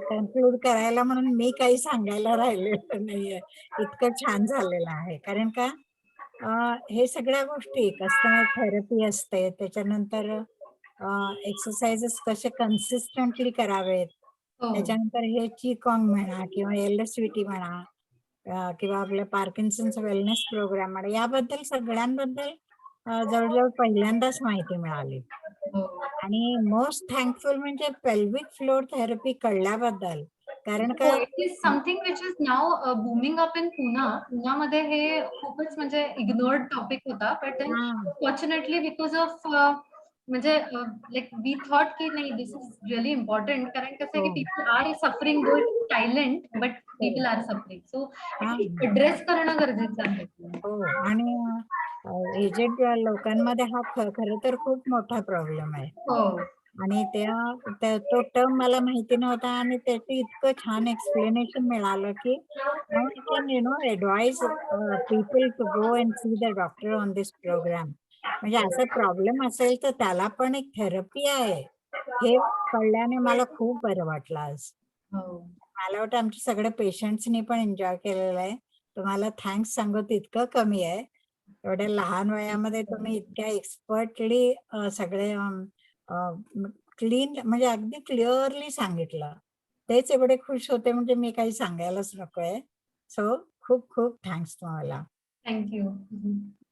कन्क्लूड करायला म्हणून मी काही सांगायला राहिलेलं नाहीये. इतकं छान झालेलं आहे. कारण का हे सगळ्या गोष्टी कस्टमर थेरपी असते, त्याच्यानंतर एक्सरसाइजेस कसे कन्सिस्टंटली करावेत, त्याच्यानंतर हे चीकॉंग म्हणा किंवा एलएसव्हीटी म्हणा किंवा आपल्या पार्किन्सन्स वेलनेस प्रोग्राम म्हणा, याबद्दल सगळ्यांबद्दल जवळजवळ पहिल्यांदाच माहिती मिळाली. आणि मोस्ट थँकफुल म्हणजे पेल्विक फ्लोर थेरपी कळल्याबद्दल. कारण का it is something which is now booming up in Pune. पुण्यामध्ये हे खूपच म्हणजे इग्नोर्ड टॉपिक होता. But then fortunately because of म्हणजे लाईक वी थॉट की नाही दिस इज रिअली इम्पॉर्टंट. कारण कसं आहे की people are suffering though silent but people are suffering. So address करणं गरजेचं आहे. हो, आणि एजेड लोकांमध्ये हा खरं तर खूप मोठा प्रॉब्लेम आहे. आणि तो टर्म मला माहिती नव्हता आणि त्याचं इतकं छान एक्सप्लेनेशन मिळालं की now I can advise people to go and see the doctor on this program. म्हणजे असा प्रॉब्लेम असेल तर त्याला पण एक थेरपी आहे हे कळल्याने मला खूप बरं वाटलं आज. मला वाटतं आमच्या सगळ्या पेशंट्सनी पण एन्जॉय केलेलं आहे. तुम्हाला थँक्स सांगू तितकं कमी आहे. एवढ्या लहान वयामध्ये तुम्ही इतक्या एक्सपर्टली सगळे क्लीन म्हणजे अगदी क्लिअरली सांगितलं. तेच एवढे खुश होते म्हणजे मी काही सांगायलाच नकोय. सो खूप खूप थँक्स तुम्हाला. थँक्यू.